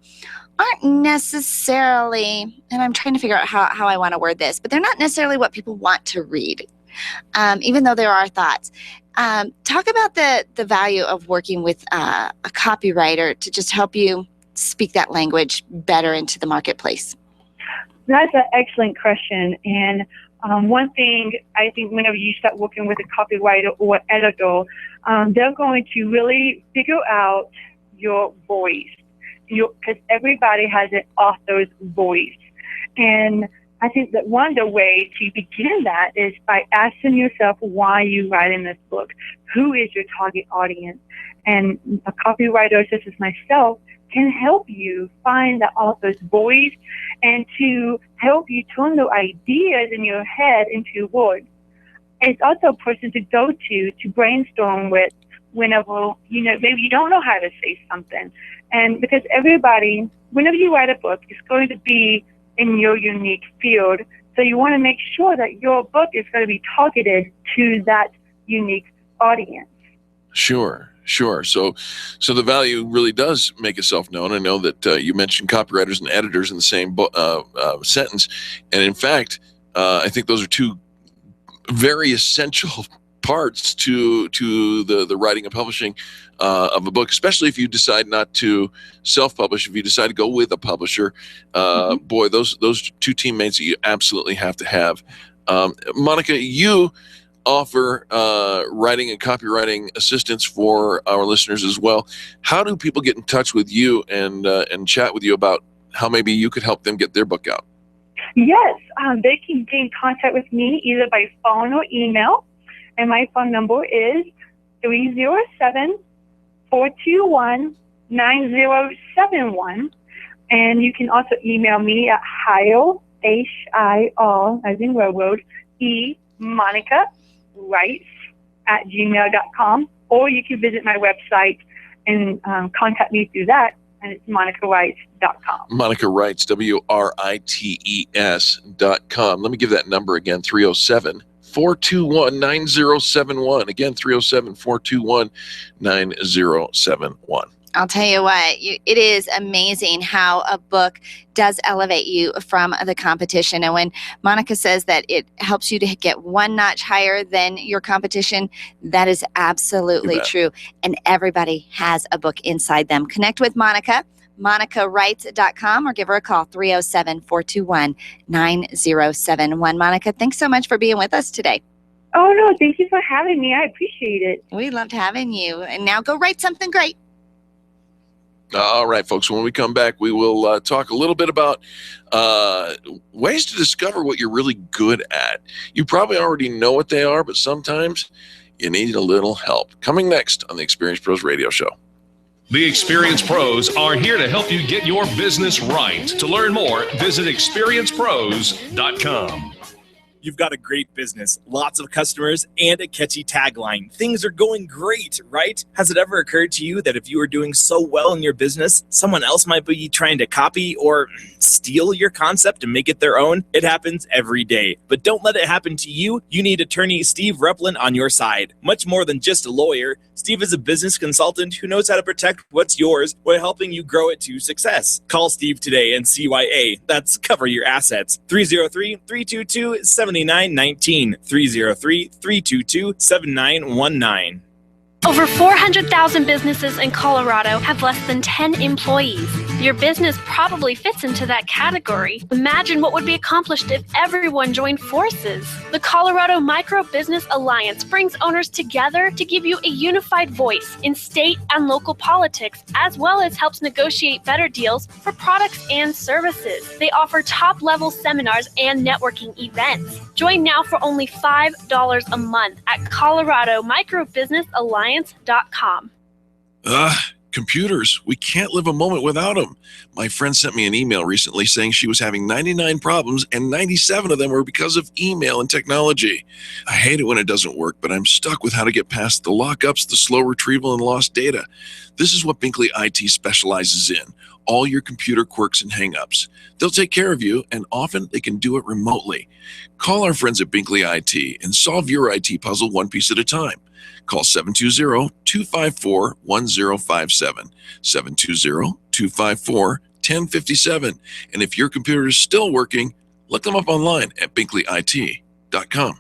aren't necessarily, and I'm trying to figure out how I want to word this, but they're not necessarily what people want to read, even though there are thoughts. Talk about the value of working with a copywriter to just help you speak that language better into the marketplace. That's an excellent question. And one thing I think whenever you start working with a copywriter or editor, they're going to really figure out your voice, because everybody has an author's voice. And I think that one of the ways to begin that is by asking yourself why you're writing this book. Who is your target audience? And a copywriter such as myself can help you find the author's voice and to help you turn the ideas in your head into words. It's also a person to go to brainstorm with whenever, maybe you don't know how to say something. And because everybody, whenever you write a book, it's going to be in your unique field. So you want to make sure that your book is going to be targeted to that unique audience. Sure. So the value really does make itself known. I know that you mentioned copywriters and editors in the same sentence. And in fact, I think those are two very essential parts to the writing and publishing of a book, especially if you decide not to self-publish. If you decide to go with a publisher, boy, those two teammates that you absolutely have to have Monica, you offer writing and copywriting assistance for our listeners as well. How do people get in touch with you and chat with you about how maybe you could help them get their book out? Yes, they can get in contact with me either by phone or email. And my phone number is 307-421-9071. And you can also email me at Hire, H-I-R, as in railroad, Monica Wrights @gmail.com, or you can visit my website and contact me through that, and it's monicawrights.com. Monica Wrights, WRITES.com. Let me give that number again, 307-421-9071. Again, 307-421-9071. I'll tell you what, it is amazing how a book does elevate you from the competition. And when Monica says that it helps you to get one notch higher than your competition, that is absolutely true. And everybody has a book inside them. Connect with Monica, monicawrights.com, or give her a call, 307-421-9071. Monica, thanks so much for being with us today. Oh, no, thank you for having me. I appreciate it. We loved having you. And now go write something great. All right, folks, when we come back, we will talk a little bit about ways to discover what you're really good at. You probably already know what they are, but sometimes you need a little help. Coming next on the Experience Pros Radio Show. The Experience Pros are here to help you get your business right. To learn more, visit experiencepros.com. You've got a great business, lots of customers, and a catchy tagline. Things are going great, right? Has it ever occurred to you that if you are doing so well in your business, someone else might be trying to copy or steal your concept and make it their own? It happens every day. But don't let it happen to you. You need attorney Steve Replin on your side. Much more than just a lawyer, Steve is a business consultant who knows how to protect what's yours while helping you grow it to success. Call Steve today and CYA. That's Cover Your Assets. 303-322-7919. 303-322-7919. Over 400,000 businesses in Colorado have less than 10 employees. Your business probably fits into that category. Imagine what would be accomplished if everyone joined forces. The Colorado Micro Business Alliance brings owners together to give you a unified voice in state and local politics, as well as helps negotiate better deals for products and services. They offer top-level seminars and networking events. Join now for only $5 a month at ColoradoMicroBusinessAlliance.com. Computers. We can't live a moment without them. My friend sent me an email recently saying she was having 99 problems and 97 of them were because of email and technology. I hate it when it doesn't work, but I'm stuck with how to get past the lockups, the slow retrieval, and lost data. This is what Binkley IT specializes in. All your computer quirks and hangups. They'll take care of you, and often they can do it remotely. Call our friends at Binkley IT and solve your IT puzzle one piece at a time. Call 720-254-1057, 720-254-1057. And if your computer is still working, look them up online at binkleyit.com.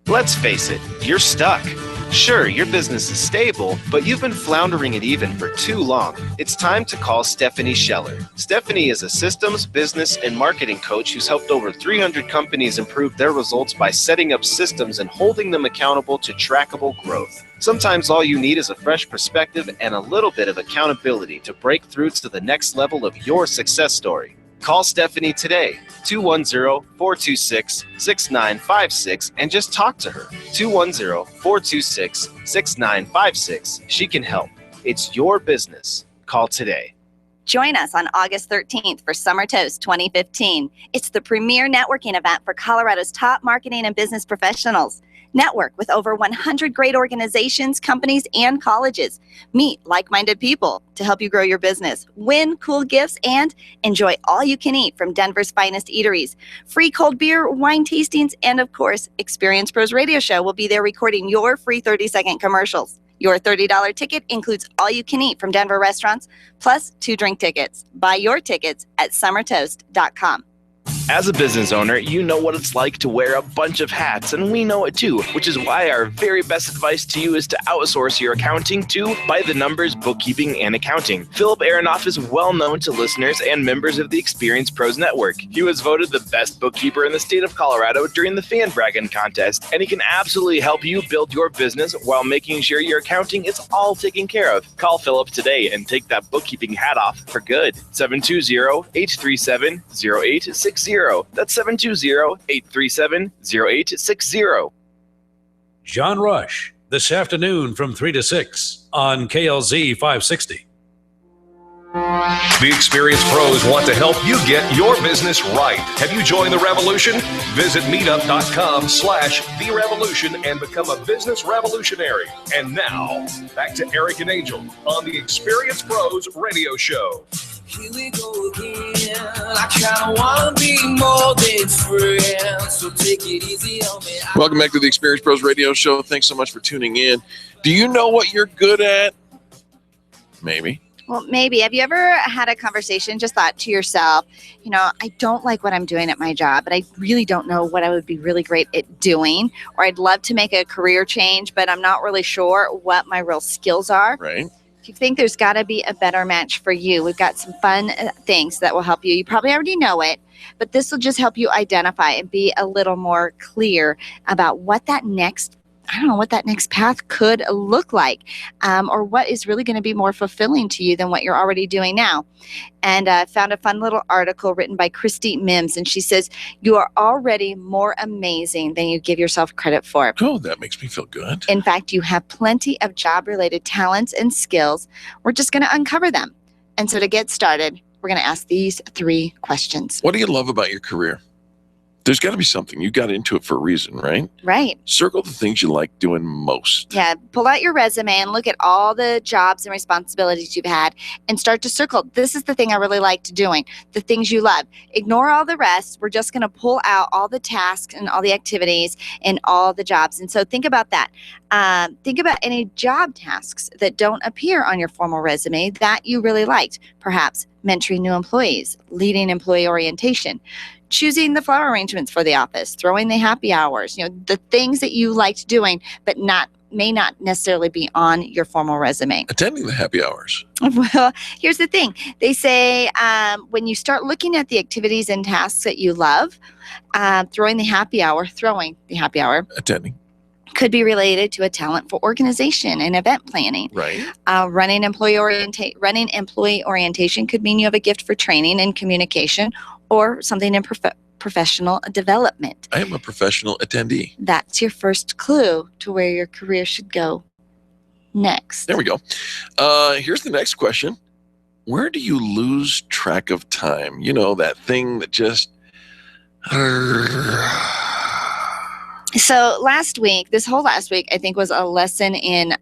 Let's face it, you're stuck. Sure, your business is stable, but you've been floundering it even for too long. It's time to call Stephanie Scheller. Stephanie is a systems, business, and marketing coach who's helped over 300 companies improve their results by setting up systems and holding them accountable to trackable growth. Sometimes all you need is a fresh perspective and a little bit of accountability to break through to the next level of your success story. Call Stephanie today, 210-426-6956, and just talk to her. 210-426-6956. She can help. It's your business. Call today. Join us on August 13th for Summer Toast 2015. It's the premier networking event for Colorado's top marketing and business professionals. Network with over 100 great organizations, companies, and colleges. Meet like-minded people to help you grow your business, win cool gifts, and enjoy all you can eat from Denver's finest eateries. Free cold beer, wine tastings, and of course, Experience Pros Radio Show will be there recording your free 30-second commercials. Your $30 ticket includes all you can eat from Denver restaurants, plus 2 drink tickets. Buy your tickets at summertoast.com. As a business owner, you know what it's like to wear a bunch of hats, and we know it too, which is why our very best advice to you is to outsource your accounting to By the Numbers Bookkeeping and Accounting. Philip Aronoff is well known to listeners and members of the Experience Pros Network. He was voted the best bookkeeper in the state of Colorado during the fan Braggin contest, and he can absolutely help you build your business while making sure your accounting is all taken care of. Call Philip today and take that bookkeeping hat off for good. 720-837-0860. That's 720-837-0860. John Rush, this afternoon from 3 to 6 on KLZ 560. The Experienced Pros want to help you get your business right. Have you joined the revolution? Visit meetup.com/therevolution and become a business revolutionary. And now, back to Eric and Angel on the Experienced Pros radio show. Here we go again. I kinda wanna be more than friends, so take it easy on me. Welcome back to the Experience Pros radio show. Thanks so much for tuning in. Do you know what you're good at? Maybe. Well, maybe. Have you ever had a conversation, just thought to yourself, I don't like what I'm doing at my job, but I really don't know what I would be really great at doing, or I'd love to make a career change, but I'm not really sure what my real skills are. Right. If you think there's got to be a better match for you, we've got some fun things that will help you. You probably already know it, but this will just help you identify and be a little more clear about what that next path could look like, or what is really going to be more fulfilling to you than what you're already doing now. And I found a fun little article written by Christy Mims, and she says, you are already more amazing than you give yourself credit for. Oh, that makes me feel good. In fact, you have plenty of job-related talents and skills. We're just going to uncover them. And so to get started, we're going to ask these 3 questions. What do you love about your career? There's got to be something. You got into it for a reason, right? Right. Circle the things you like doing most. Yeah. Pull out your resume and look at all the jobs and responsibilities you've had and start to circle. This is the thing I really liked doing, the things you love. Ignore all the rest. We're just going to pull out all the tasks and all the activities and all the jobs. And so think about that. Think about any job tasks that don't appear on your formal resume that you really liked. Perhaps mentoring new employees, leading employee orientation, choosing the flower arrangements for the office, throwing the happy hours, the things that you liked doing, but may not necessarily be on your formal resume. Attending the happy hours. Well, here's the thing. They say when you start looking at the activities and tasks that you love, throwing the happy hour, attending, could be related to a talent for organization and event planning. Right. Running employee orientation could mean you have a gift for training and communication, or something in professional development. I am a professional attendee. That's your first clue to where your career should go next. There we go. Here's the next question. Where do you lose track of time? That thing that just... So this whole last week, I think, was a lesson in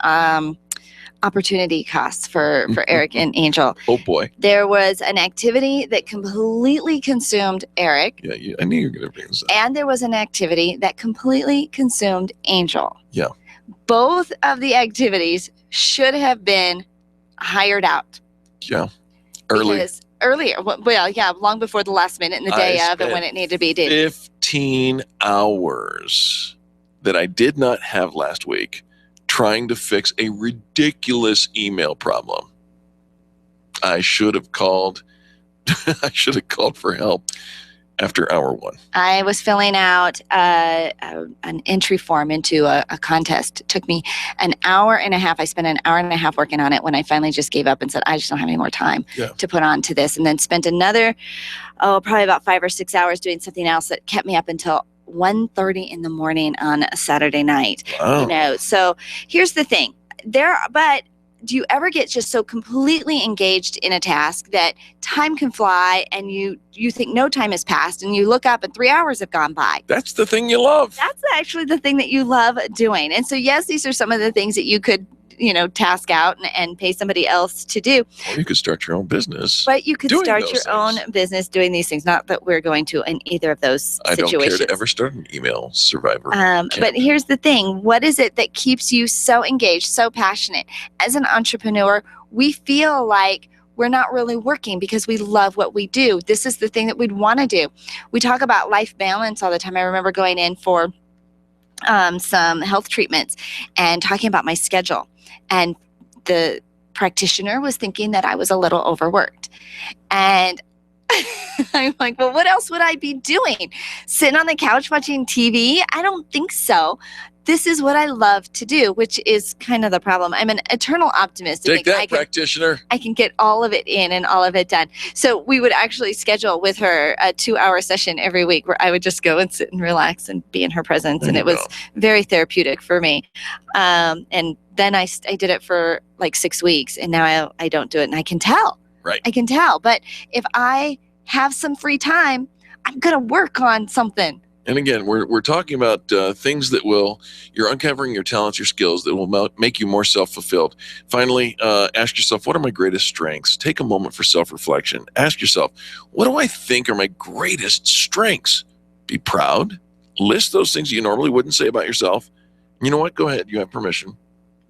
opportunity costs for Eric and Angel. Oh boy. There was an activity that completely consumed Eric. Yeah, I knew you were going to bring this up. And there was an activity that completely consumed Angel. Yeah. Both of the activities should have been hired out. Yeah. Earlier, long before the last minute and the day of and when it needed to be due. 15 hours that I did not have last week trying to fix a ridiculous email problem. I should have called for help after hour 1. I was filling out an entry form into a contest. It took me an hour and a half. I spent an hour and a half working on it when I finally just gave up and said, I just don't have any more time to put on to this. And then spent another, probably about 5 or 6 hours doing something else that kept me up until 1:30 in the morning on a Saturday night. Wow. So here's the thing. But do you ever get just so completely engaged in a task that time can fly and you think no time has passed and you look up and 3 hours have gone by? That's the thing you love. That's actually the thing that you love doing. And so, yes, these are some of the things that you could task out and pay somebody else to do. Or you could start your own business. But you could start your own business doing these things. Not that we're going to in either of those situations. I don't care to ever start an email survivor. But here's the thing. What is it that keeps you so engaged, so passionate? As an entrepreneur, we feel like we're not really working because we love what we do. This is the thing that we'd want to do. We talk about life balance all the time. I remember going in for some health treatments and talking about my schedule. And the practitioner was thinking that I was a little overworked. And I'm like, well, what else would I be doing? Sitting on the couch watching TV? I don't think so. This is what I love to do, which is kind of the problem. I'm an eternal optimist. Take that, practitioner. I can get all of it in and all of it done. So we would actually schedule with her a 2-hour session every week where I would just go and sit and relax and be in her presence. And it was very therapeutic for me. And then I did it for like 6 weeks, and now I don't do it. And I can tell. Right. I can tell. But if I have some free time, I'm going to work on something. And again, we're talking about things that you're uncovering your talents, your skills that will make you more self-fulfilled. Finally, ask yourself, what are my greatest strengths? Take a moment for self-reflection. Ask yourself, what do I think are my greatest strengths? Be proud. List those things you normally wouldn't say about yourself. You know what? Go ahead. You have permission.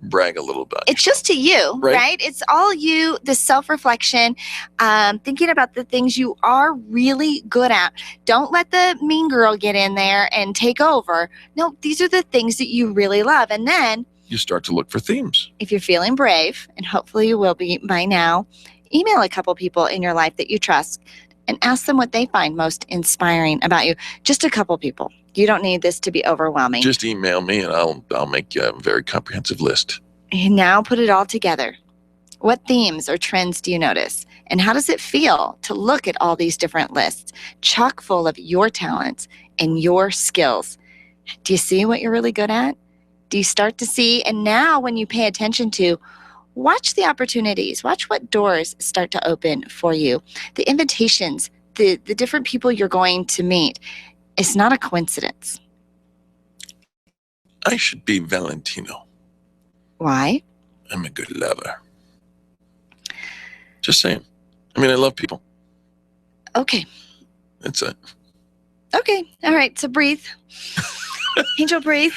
Brag a little bit. It's just to you, right? It's all you, the self-reflection, thinking about the things you are really good at. Don't let the mean girl get in there and take over. No, these are the things that you really love. And then you start to look for themes. If you're feeling brave, and hopefully you will be by now, email a couple people in your life that you trust and ask them what they find most inspiring about you. Just a couple people. You don't need this to be overwhelming. Just email me and I'll make you a very comprehensive list. And now put it all together. What themes or trends do you notice? And how does it feel to look at all these different lists, chock full of your talents and your skills? Do you see what you're really good at? Do you start to see? And now when you pay attention to, watch the opportunities, watch what doors start to open for you. The invitations, the different people you're going to meet. It's not a coincidence. I should be Valentino. Why? I'm a good lover. Just saying. I mean, I love people. Okay. That's it. Okay. All right. So breathe. Angel, breathe.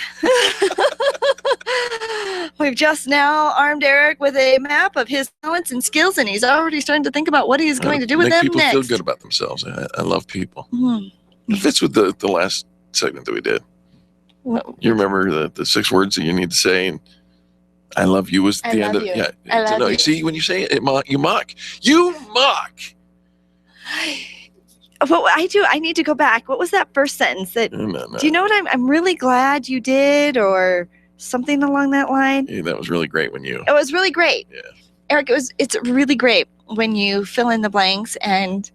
We've just now armed Eric with a map of his talents and skills, and he's already starting to think about what he's going to do with them people next. Feel good about themselves. I love people. Mm. It fits with the last segment that we did. What? You remember the 6 words that you need to say, and I love you was the end of it. Yeah. I love you. See, when you say it, you mock. You mock. What I do, I need to go back. What was that first sentence? Do you know what I'm really glad you did, or something along that line? Yeah, that was really great when you. It was really great. Yeah. Eric, it's really great when you fill in the blanks and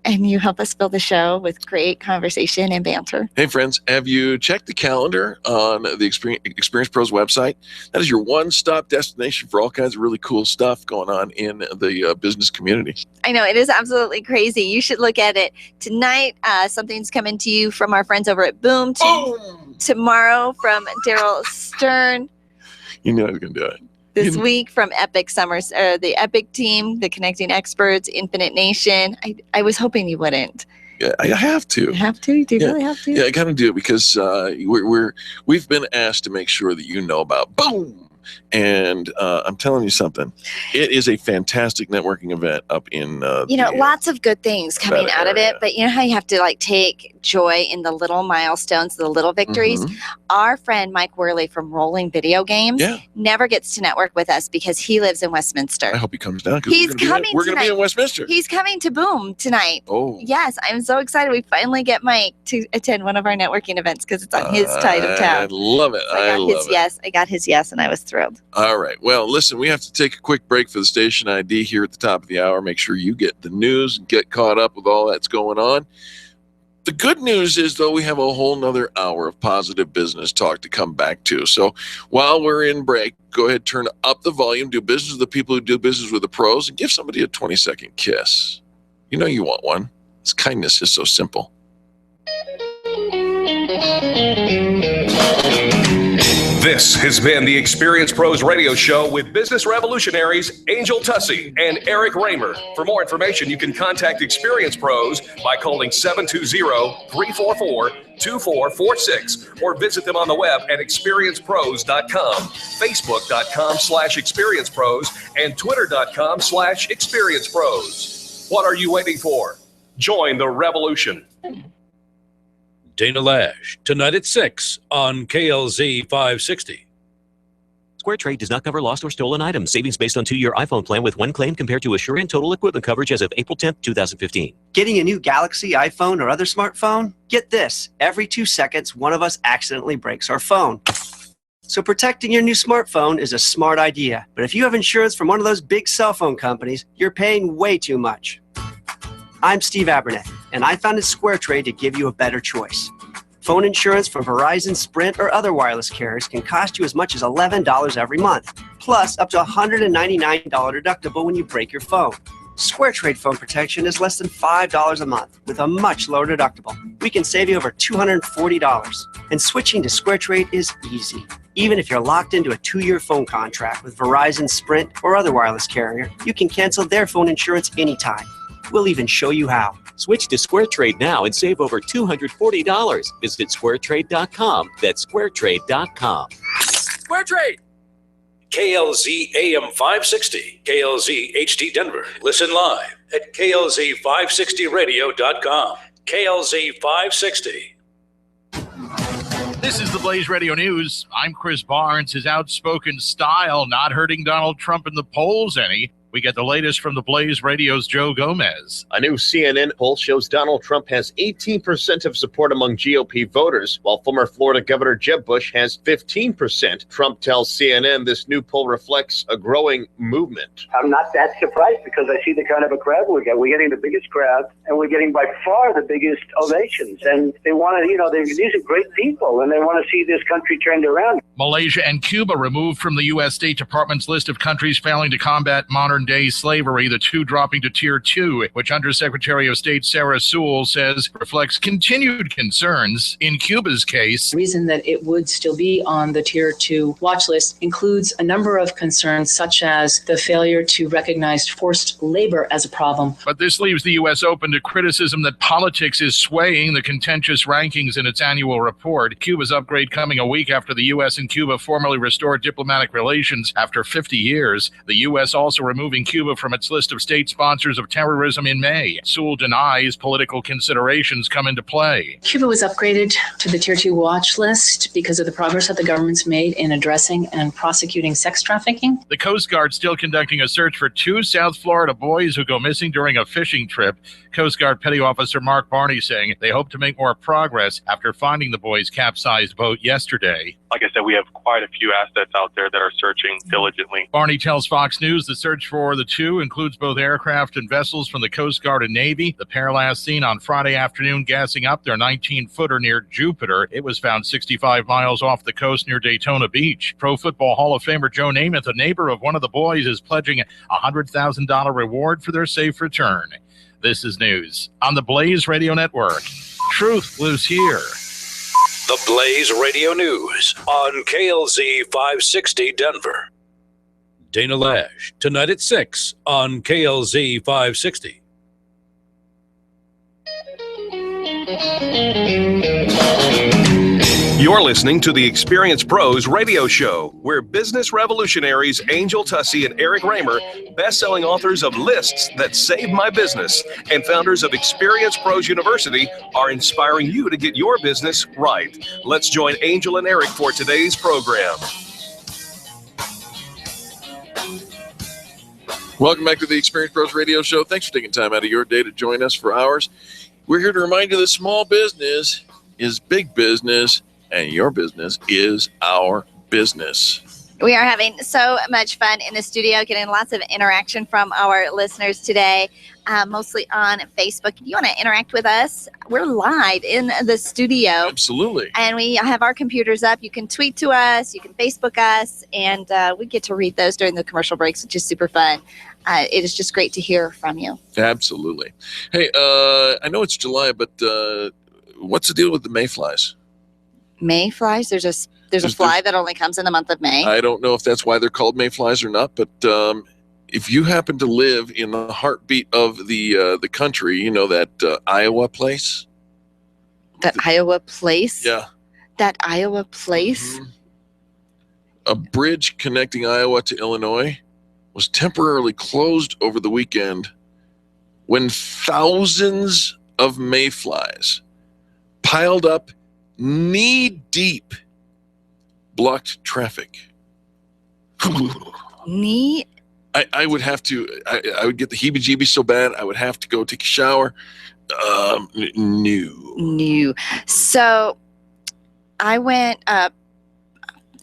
you help us fill the show with great conversation and banter. Hey, friends, have you checked the calendar on the Experience Pros website? That is your one-stop destination for all kinds of really cool stuff going on in the business community. I know, it is absolutely crazy. You should look at it tonight. Something's coming to you from our friends over at Boom. Tomorrow from Daryl Stern. You knew I was going to do it. This week from Epic Summers, the Epic team, the Connecting Experts, Infinite Nation. I was hoping you wouldn't. Yeah, I have to. You have to? Do you really have to? Yeah, I gotta do it because we've been asked to make sure that you know about Boom. And I'm telling you something. It is a fantastic networking event up in lots of good things coming out of it. But you know how you have to take joy in the little milestones, the little victories? Mm-hmm. Our friend Mike Worley from Rolling Video Games never gets to network with us because he lives in Westminster. I hope he comes down. He's coming. We're going to be in Westminster. He's coming to Boom tonight. Oh. Yes, I'm so excited. We finally get Mike to attend one of our networking events because it's on his side of town. I love it. So I got his yes, and I was thrilled. All right. Well, listen, we have to take a quick break for the station ID here at the top of the hour. Make sure you get the news and get caught up with all that's going on. The good news is, though, we have a whole nother hour of positive business talk to come back to. So while we're in break, go ahead, turn up the volume, do business with the people who do business with the pros, and give somebody a 20-second kiss. You know you want one. This kindness is so simple. This has been the Experience Pros Radio Show with business revolutionaries Angel Tussey and Eric Raymer. For more information, you can contact Experience Pros by calling 720-344-2446 or visit them on the web at experiencepros.com, facebook.com/experiencepros, and twitter.com/experiencepros. What are you waiting for? Join the revolution. Dana Lash, tonight at 6 on KLZ 560. SquareTrade does not cover lost or stolen items. Savings based on 2-year iPhone plan with one claim compared to Assurant total equipment coverage as of April 10th, 2015. Getting a new Galaxy, iPhone, or other smartphone? Get this. Every 2 seconds, one of us accidentally breaks our phone. So protecting your new smartphone is a smart idea. But if you have insurance from one of those big cell phone companies, you're paying way too much. I'm Steve Aberneth, and I founded SquareTrade to give you a better choice. Phone insurance from Verizon, Sprint, or other wireless carriers can cost you as much as $11 every month, plus up to $199 deductible when you break your phone. SquareTrade phone protection is less than $5 a month with a much lower deductible. We can save you over $240. And switching to SquareTrade is easy. Even if you're locked into a 2-year phone contract with Verizon, Sprint, or other wireless carrier, you can cancel their phone insurance anytime. We'll even show you how. Switch to SquareTrade now and save over $240. Visit squaretrade.com. That's squaretrade.com. SquareTrade! KLZ AM 560, KLZ HD Denver. Listen live at KLZ560radio.com. KLZ 560. This is the Blaze Radio News. I'm Chris Barnes. His outspoken style not hurting Donald Trump in the polls any. We get the latest from the Blaze Radio's Joe Gomez. A new CNN poll shows Donald Trump has 18% of support among GOP voters, while former Florida Governor Jeb Bush has 15%. Trump tells CNN this new poll reflects a growing movement. I'm not that surprised because I see the kind of a crowd we get. We're getting the biggest crowd, and we're getting by far the biggest ovations. And they want to, these are great people, and they want to see this country turned around. Malaysia and Cuba removed from the U.S. State Department's list of countries failing to combat modern-day slavery, the two dropping to Tier 2, which Undersecretary of State Sarah Sewell says reflects continued concerns in Cuba's case. The reason that it would still be on the Tier 2 watch list includes a number of concerns, such as the failure to recognize forced labor as a problem. But this leaves the U.S. open to criticism that politics is swaying the contentious rankings in its annual report. Cuba's upgrade coming a week after the U.S. and Cuba formally restored diplomatic relations after 50 years. The U.S. also removing Cuba from its list of state sponsors of terrorism in May. Sewell denies political considerations come into play. Cuba was upgraded to the Tier 2 watch list because of the progress that the government's made in addressing and prosecuting sex trafficking. The Coast Guard still conducting a search for 2 South Florida boys who go missing during a fishing trip. Coast Guard Petty Officer Mark Barney saying they hope to make more progress after finding the boys' capsized boat yesterday. Like I said, we have quite a few assets out there that are searching diligently. Barney tells Fox News the search for the 2 includes both aircraft and vessels from the Coast Guard and Navy. The pair last seen on Friday afternoon gassing up their 19-footer near Jupiter. It was found 65 miles off the coast near Daytona Beach. Pro Football Hall of Famer Joe Namath, a neighbor of one of the boys, is pledging a $100,000 reward for their safe return. This is news on the Blaze Radio Network. Truth lives here. The Blaze Radio News on KLZ 560 Denver. Dana Lash, tonight at 6 on KLZ 560. You're listening to the Experience Pros Radio Show, where business revolutionaries Angel Tussey and Eric Raymer, best-selling authors of Lists That Saved My Business and founders of Experience Pros University, are inspiring you to get your business right. Let's join Angel and Eric for today's program. Welcome back to the Experience Pros Radio Show. Thanks for taking time out of your day to join us for ours. We're here to remind you that small business is big business, and your business is our business. We are having so much fun in the studio, getting lots of interaction from our listeners today, mostly on Facebook. If you want to interact with us, we're live in the studio. Absolutely. And we have our computers up. You can tweet to us, you can Facebook us, and we get to read those during the commercial breaks, which is super fun. It is just great to hear from you. Absolutely. Hey, I know it's July, but what's the deal with the mayflies? Mayflies? There's a There's a fly that only comes in the month of May. I don't know if that's why they're called mayflies or not, but if you happen to live in the heartbeat of the country, you know that Iowa place? Iowa place? Yeah. That Iowa place? Mm-hmm. A bridge connecting Iowa to Illinois was temporarily closed over the weekend when thousands of mayflies piled up knee-deep blocked traffic. Knee? I would have to, I would get the heebie-jeebies so bad, I would have to go take a shower. New. So I went up.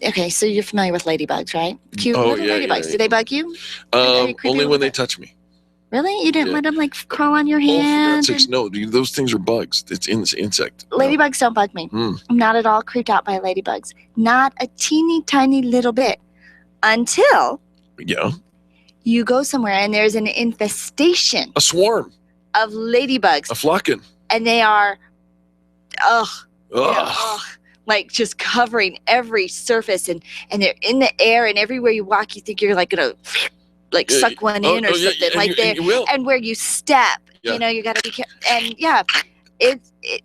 Okay, so you're familiar with ladybugs, right? Cute little ladybugs. Do they bug you? Only when they touch me. Really? You didn't let them crawl on your hand? No, those things are bugs. It's insect. Ladybugs don't bug me. I'm not at all creeped out by ladybugs. Not a teeny tiny little bit. Until you go somewhere and there's an infestation. A swarm. Of ladybugs. A flocking. And they are, like just covering every surface, and they're in the air, and everywhere you walk, you think you're like gonna suck one in or something and where you step, you know, you got to be careful. And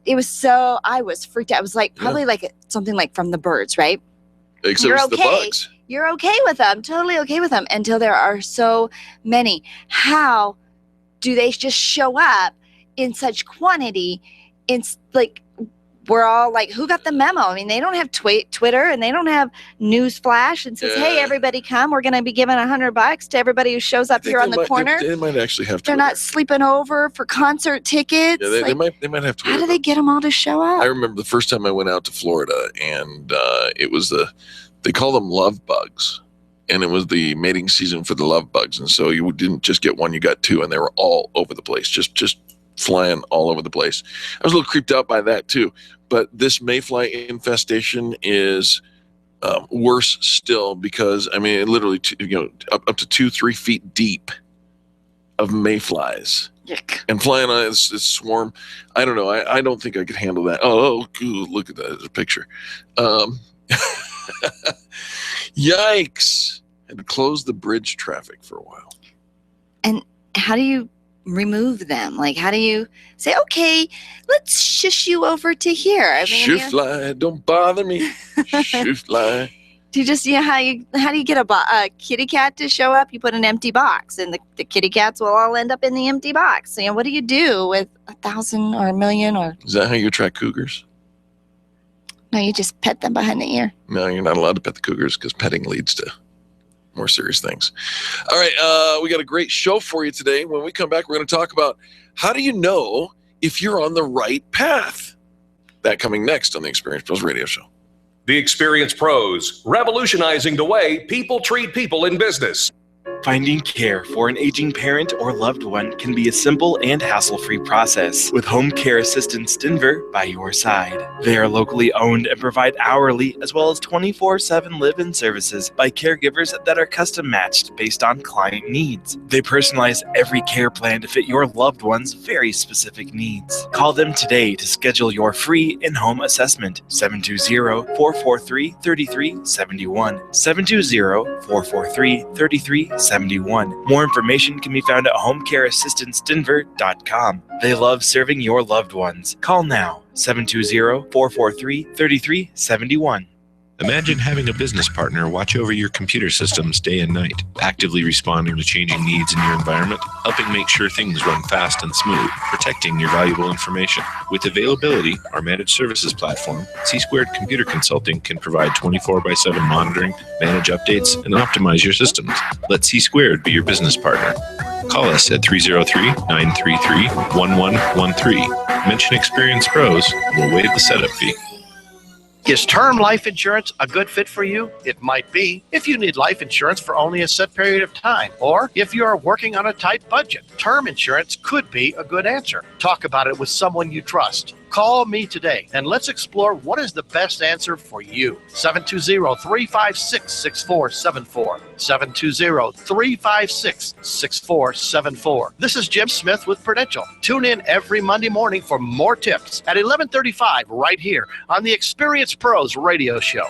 it was so, I was freaked out. I was like probably like something like from the birds, right? Except you're okay. The bugs. You're okay with them, totally okay with them, until there are so many. How do they just show up in such quantity? It's like, we're all like, who got the memo? I mean, they don't have Twitter, and they don't have news flash and says, hey, everybody come. We're going to be giving $100 to everybody who shows up here on the corner. They might actually have They're Twitter. Not sleeping over for concert tickets. Yeah, they might have Twitter. How do they get them all to show up? I remember the first time I went out to Florida, and it was they call them love bugs. And it was the mating season for the love bugs. And so you didn't just get one, you got two, and they were all over the place, just flying all over the place. I was a little creeped out by that too. But this mayfly infestation is worse still, because I mean, literally, up to 2-3 feet deep of mayflies. Yuck. And flying on this swarm. I don't know. I don't think I could handle that. Oh, look at that. There's a picture. Yikes. Had to close the bridge traffic for a while. And how do you remove them? Like, how do you say, okay, let's shush you over to here? I mean, shoo fly, don't bother me. Shoo fly. Do you just, how do you get a kitty cat to show up? You put an empty box, and the kitty cats will all end up in the empty box. So, what do you do with 1,000 or 1,000,000 or? Is that how you attract cougars? No, you just pet them behind the ear. No, you're not allowed to pet the cougars, because petting leads to more serious things. All right, we got a great show for you today. When we come back, we're going to talk about how do you know if you're on the right path. That coming next on the Experience Pros Radio Show. The Experience Pros, revolutionizing the way people treat people in business. Finding care for an aging parent or loved one can be a simple and hassle-free process with Home Care Assistance Denver by your side. They are locally owned and provide hourly as well as 24/7 live-in services by caregivers that are custom-matched based on client needs. They personalize every care plan to fit your loved one's very specific needs. Call them today to schedule your free in-home assessment. 720-443-3371. 720-443-3371. More information can be found at homecareassistancedenver.com. They love serving your loved ones. Call now, 720-443-3371. Imagine having a business partner watch over your computer systems day and night, actively responding to changing needs in your environment, helping make sure things run fast and smooth, protecting your valuable information. With Availability, our managed services platform, C-Squared Computer Consulting can provide 24/7 monitoring, manage updates, and optimize your systems. Let C-Squared be your business partner. Call us at 303-933-1113. Mention Experience Pros, and we'll waive the setup fee. Is term life insurance a good fit for you? It might be if you need life insurance for only a set period of time, or if you are working on a tight budget. Term insurance could be a good answer. Talk about it with someone you trust. Call me today and let's explore what is the best answer for you. 720-356-6474. 720-356-6474. This is Jim Smith with Prudential. Tune in every Monday morning for more tips at 11:35 right here on the Experience Pros Radio Show.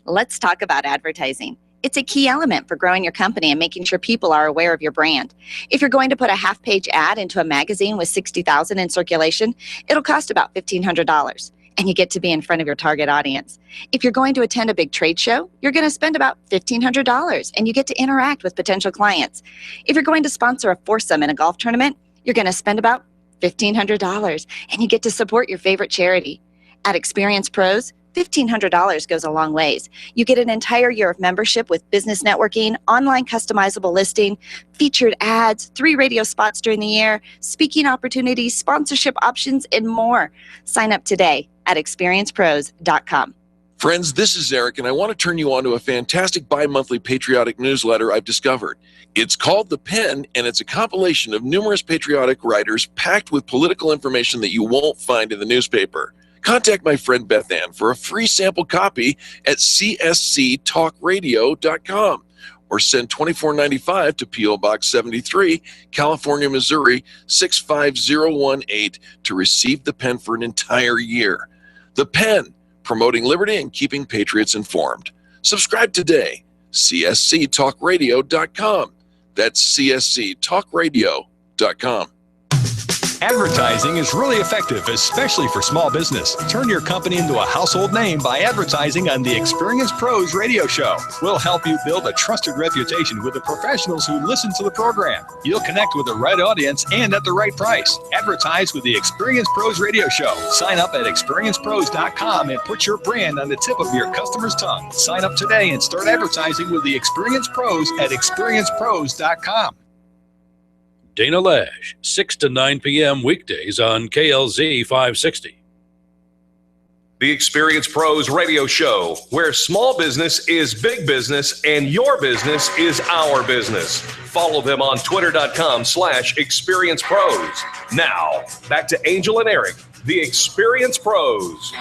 Let's talk about advertising. It's a key element for growing your company and making sure people are aware of your brand. If you're going to put a half-page ad into a magazine with 60,000 in circulation, it'll cost about $1,500, and you get to be in front of your target audience. If you're going to attend a big trade show, you're going to spend about $1,500, and you get to interact with potential clients. If you're going to sponsor a foursome in a golf tournament, you're going to spend about $1,500, and you get to support your favorite charity. At Experience Pros, $1,500 goes a long ways. You get an entire year of membership with business networking, online customizable listing, featured ads, 3 radio spots during the year, speaking opportunities, sponsorship options, and more. Sign up today at experiencepros.com. Friends, this is Eric, and I want to turn you on to a fantastic bi-monthly patriotic newsletter I've discovered. It's called The Pen, and it's a compilation of numerous patriotic writers packed with political information that you won't find in the newspaper. Contact my friend Beth Ann for a free sample copy at csctalkradio.com or send $24.95 to P.O. Box 73, California, Missouri 65018 to receive The Pen for an entire year. The Pen, promoting liberty and keeping patriots informed. Subscribe today, csctalkradio.com. That's csctalkradio.com. Advertising is really effective, especially for small business. Turn your company into a household name by advertising on the Experience Pros radio show. We'll help you build a trusted reputation with the professionals who listen to the program. You'll connect with the right audience and at the right price. Advertise with the Experience Pros radio show. Sign up at experiencepros.com and put your brand on the tip of your customer's tongue. Sign up today and start advertising with the Experience Pros at experiencepros.com. Dana Lash, 6 to 9 p.m. weekdays on KLZ 560. The Experience Pros radio show, where small business is big business and your business is our business. Follow them on twitter.com/experiencepros. Now, back to Angel and Eric, the Experience Pros.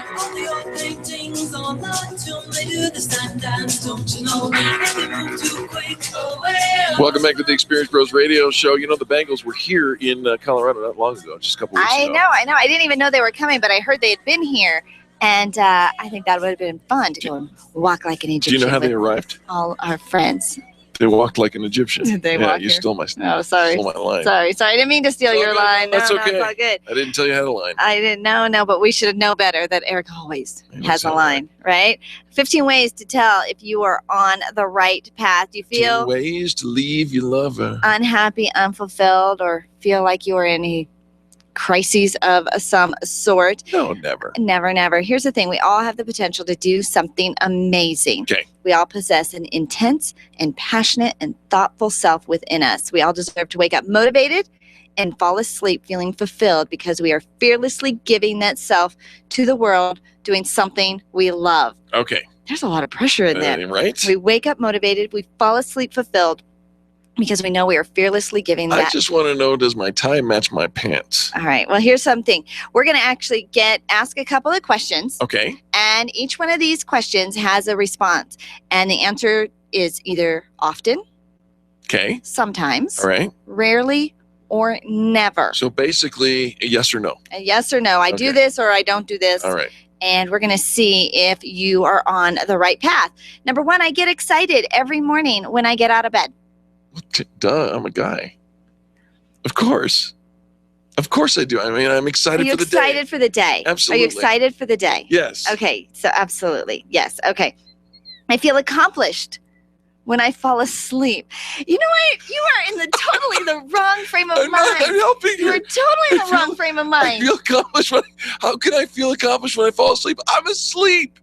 Welcome back to the Experience Pros radio show. You know, the Bengals were here in Colorado not long ago, just a couple weeks ago. I know. I didn't even know they were coming, but I heard they had been here. And I think that would have been fun to go and walk like an Egyptian. Do you know how they arrived? All our friends. They walked like an Egyptian. Did they walk you here? stole my Oh, sorry. Stole my line. Sorry. I didn't mean to steal your line. That's No, okay. it's all good. I didn't tell you how to line. I didn't know, but we should know better that Eric always has a line, right? 15 ways to tell if you are on the right path. Do you 10 feel ways to leave your lover. unhappy, unfulfilled, or feel like you are in a crises of some sort? No, never. Never. Here's the thing. We all have the potential to do something amazing. Okay. We all possess an intense and passionate and thoughtful self within us. We all deserve to wake up motivated and fall asleep feeling fulfilled because we are fearlessly giving that self to the world, doing something we love. Okay. There's a lot of pressure in that. Right? We wake up motivated. We fall asleep fulfilled because we know we are fearlessly giving that. I just want to know, does my tie match my pants? All right. Well, here's something. We're going to actually ask a couple of questions. Okay. And each one of these questions has a response. And the answer is either often, Okay. sometimes, All right. rarely, or never. So basically, a yes or no. A yes or no. I do this or I don't do this. All right. And we're going to see if you are on the right path. Number one, I get excited every morning when I get out of bed. Duh, I'm a guy. Of course. Of course I do. I mean, I'm excited Are you for the excited day. for the day? Absolutely. Are you excited for the day? Yes. Okay, so absolutely. Yes. Okay. I feel accomplished when I fall asleep. You know what? You are in totally the wrong frame of mind. I'm helping you. You're totally in the wrong frame of I mind. feel accomplished how can I feel accomplished when I fall asleep? I'm asleep.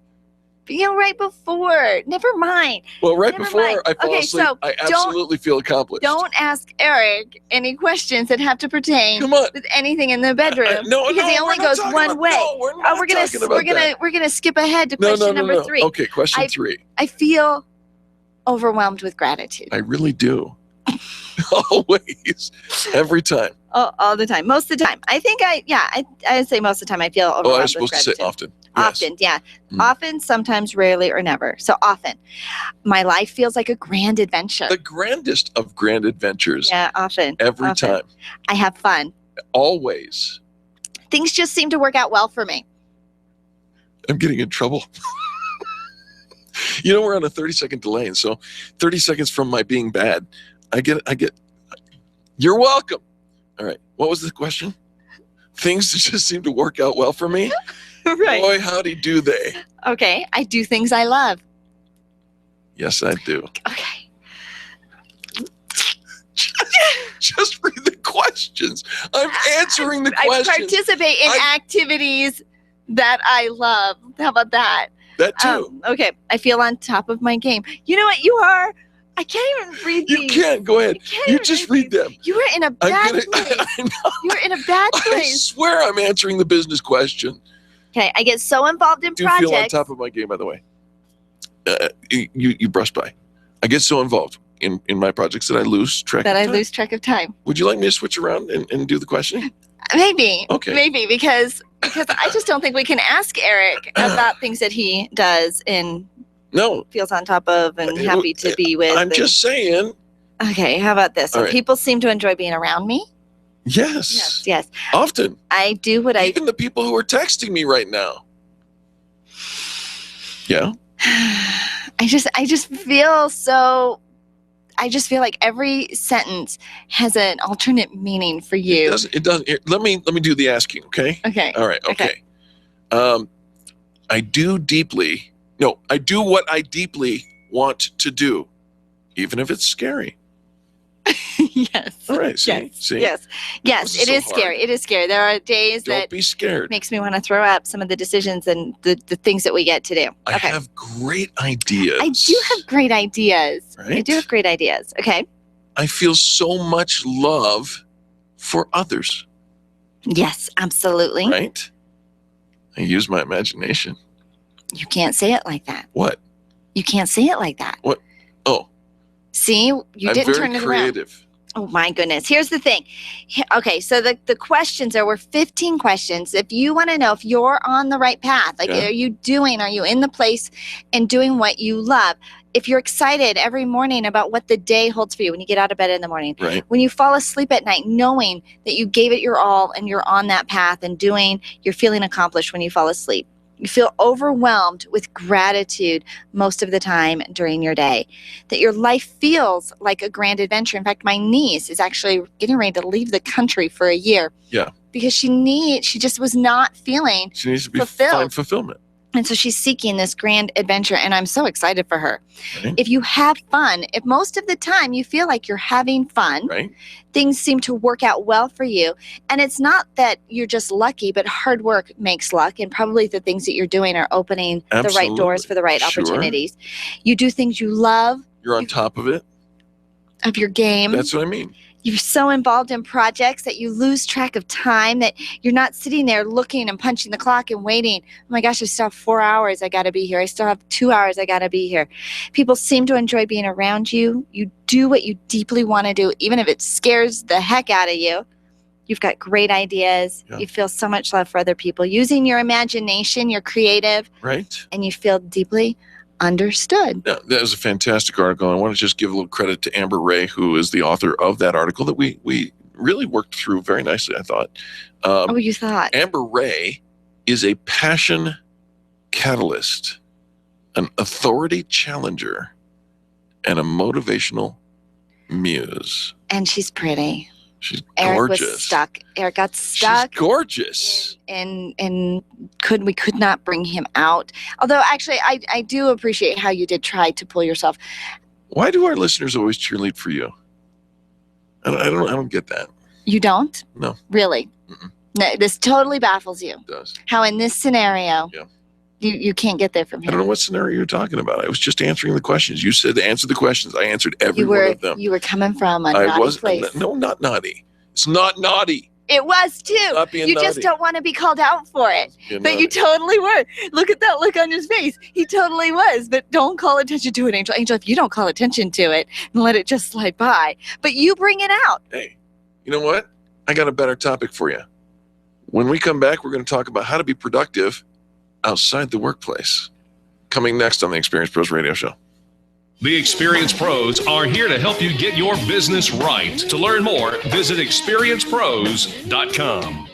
Right before. Never mind. Well, right Never before mind. I fall Okay, asleep, so I don't- absolutely feel accomplished. Don't ask Eric any questions that have to pertain with anything in the bedroom. no, because he no, only we're not goes talking one about- way. no, we're not talking about that. We're gonna skip ahead to No, question no, number 3. Okay, question 3. I feel overwhelmed with gratitude. I really do. Always. Every time. All the time. Most of the time. I think I'd say most of the time I feel overwhelmed Oh, I was with supposed to say gratitude. often. Often, yeah. Often, sometimes, rarely, or never. So often. My life feels like a grand adventure. The grandest of grand adventures. Yeah, often. Every Often. time. I have fun. Always. Things just seem to work out well for me. I'm getting in trouble. You know, we're on a 30-second delay, and so 30 seconds from my being bad, I get. You're welcome. All right. What was the question? Things just seem to work out well for me. Right. Boy, howdy do they. Okay, I do things I love. Yes, I do. Okay. Just read the questions. I'm answering the questions. I participate in activities that I love. How about that? That too. Okay, I feel on top of my game. You know what? You are. I can't even read these. You can't. Go ahead. You just read them. You are in a bad place. You are in a bad I place. swear I'm answering the business question. Okay, I get so involved in I do feel on projects. top of my game, by the way. You brushed by. I get so involved in my projects that I lose track of time. Lose track of time. Would you like me to switch around and do the questioning? Maybe. Okay. Maybe because I just don't think we can ask Eric about things that he does and feels on top of and happy to be with. I'm just saying. Okay, how about this? All right. People seem to enjoy being around me. Yes. Yes. Often. I do what Even the people who are texting me right now. Yeah. I just feel so. I just feel like every sentence has an alternate meaning for you. It doesn't. Let me do the asking, okay? Okay. All right. Okay. I do what I deeply want to do, even if it's scary. Yes. All right. See? Yes. See? Yes. Yes. This It is is so scary. hard. It is scary. There are days Don't that be scared. makes me want to throw up some of the decisions and the things that we get to do. I have great ideas. I do have great ideas. I Right? do have great ideas. Okay. I feel so much love for others. Yes, absolutely. Right? I use my imagination. You can't say it like that. What? You can't say it like that. What? Oh. See, you I'm didn't very turn it around. creative. Oh my goodness. Here's the thing. Okay, so the questions, there were 15 questions. If you want to know if you're on the right path, like Yeah. are you in the place and doing what you love? If you're excited every morning about what the day holds for you when you get out of bed in the morning, Right. when you fall asleep at night, knowing that you gave it your all and you're on that path and you're feeling accomplished when you fall asleep. You feel overwhelmed with gratitude most of the time during your day. That your life feels like a grand adventure. In fact, my niece is actually getting ready to leave the country for a year Yeah. because she just was not feeling She needs to be fulfilled. find fulfillment. And so she's seeking this grand adventure, and I'm so excited for her. Right. If you have fun, if most of the time you feel like you're having fun, Right. things seem to work out well for you. And it's not that you're just lucky, but hard work makes luck, and probably the things that you're doing are opening the right doors Absolutely. for the right Sure. opportunities. You do things you love You're on top of it. of your game. That's what I mean. You're so involved in projects that you lose track of time, that you're not sitting there looking and punching the clock and waiting. Oh my gosh, I still have 4 hours. I got to be here. I still have 2 hours. I got to be here. People seem to enjoy being around you. You do what you deeply want to do, even if it scares the heck out of you. You've got great ideas. Yeah. You feel so much love for other people. Using your imagination, you're creative, Right. and you feel deeply understood. Yeah, that was a fantastic article. I want to just give a little credit to Amber Ray, who is the author of that article that we really worked through very nicely, I thought. You thought? Amber Ray is a passion catalyst, an authority challenger, and a motivational muse. And she's pretty. She's Eric gorgeous. was stuck. Eric got stuck. She's gorgeous. And we could not bring him out. Although actually I do appreciate how you did try to pull yourself. Why do our listeners always cheerlead for you? I don't get that. You don't? No. Really? No, this totally baffles you. It does. How in this scenario, Yeah. you can't get there from I him. don't know what scenario you're talking about. I was just answering the questions. You said to answer the questions. I answered every one of them. You were coming from a I naughty was place. no, not naughty. It's not naughty. It was too. Not being You just naughty. don't want to be called out for it. Being But you naughty. totally were. Look at that look on his face. He totally was. But don't call attention to it, Angel. Angel, if you don't call attention to it, and let it just slide by. But you bring it out. Hey, you know what? I got a better topic for you. When we come back, we're going to talk about how to be productive outside the workplace. Coming next on the Experience Pros Radio Show. The Experience Pros are here to help you get your business right. To learn more, visit experiencepros.com.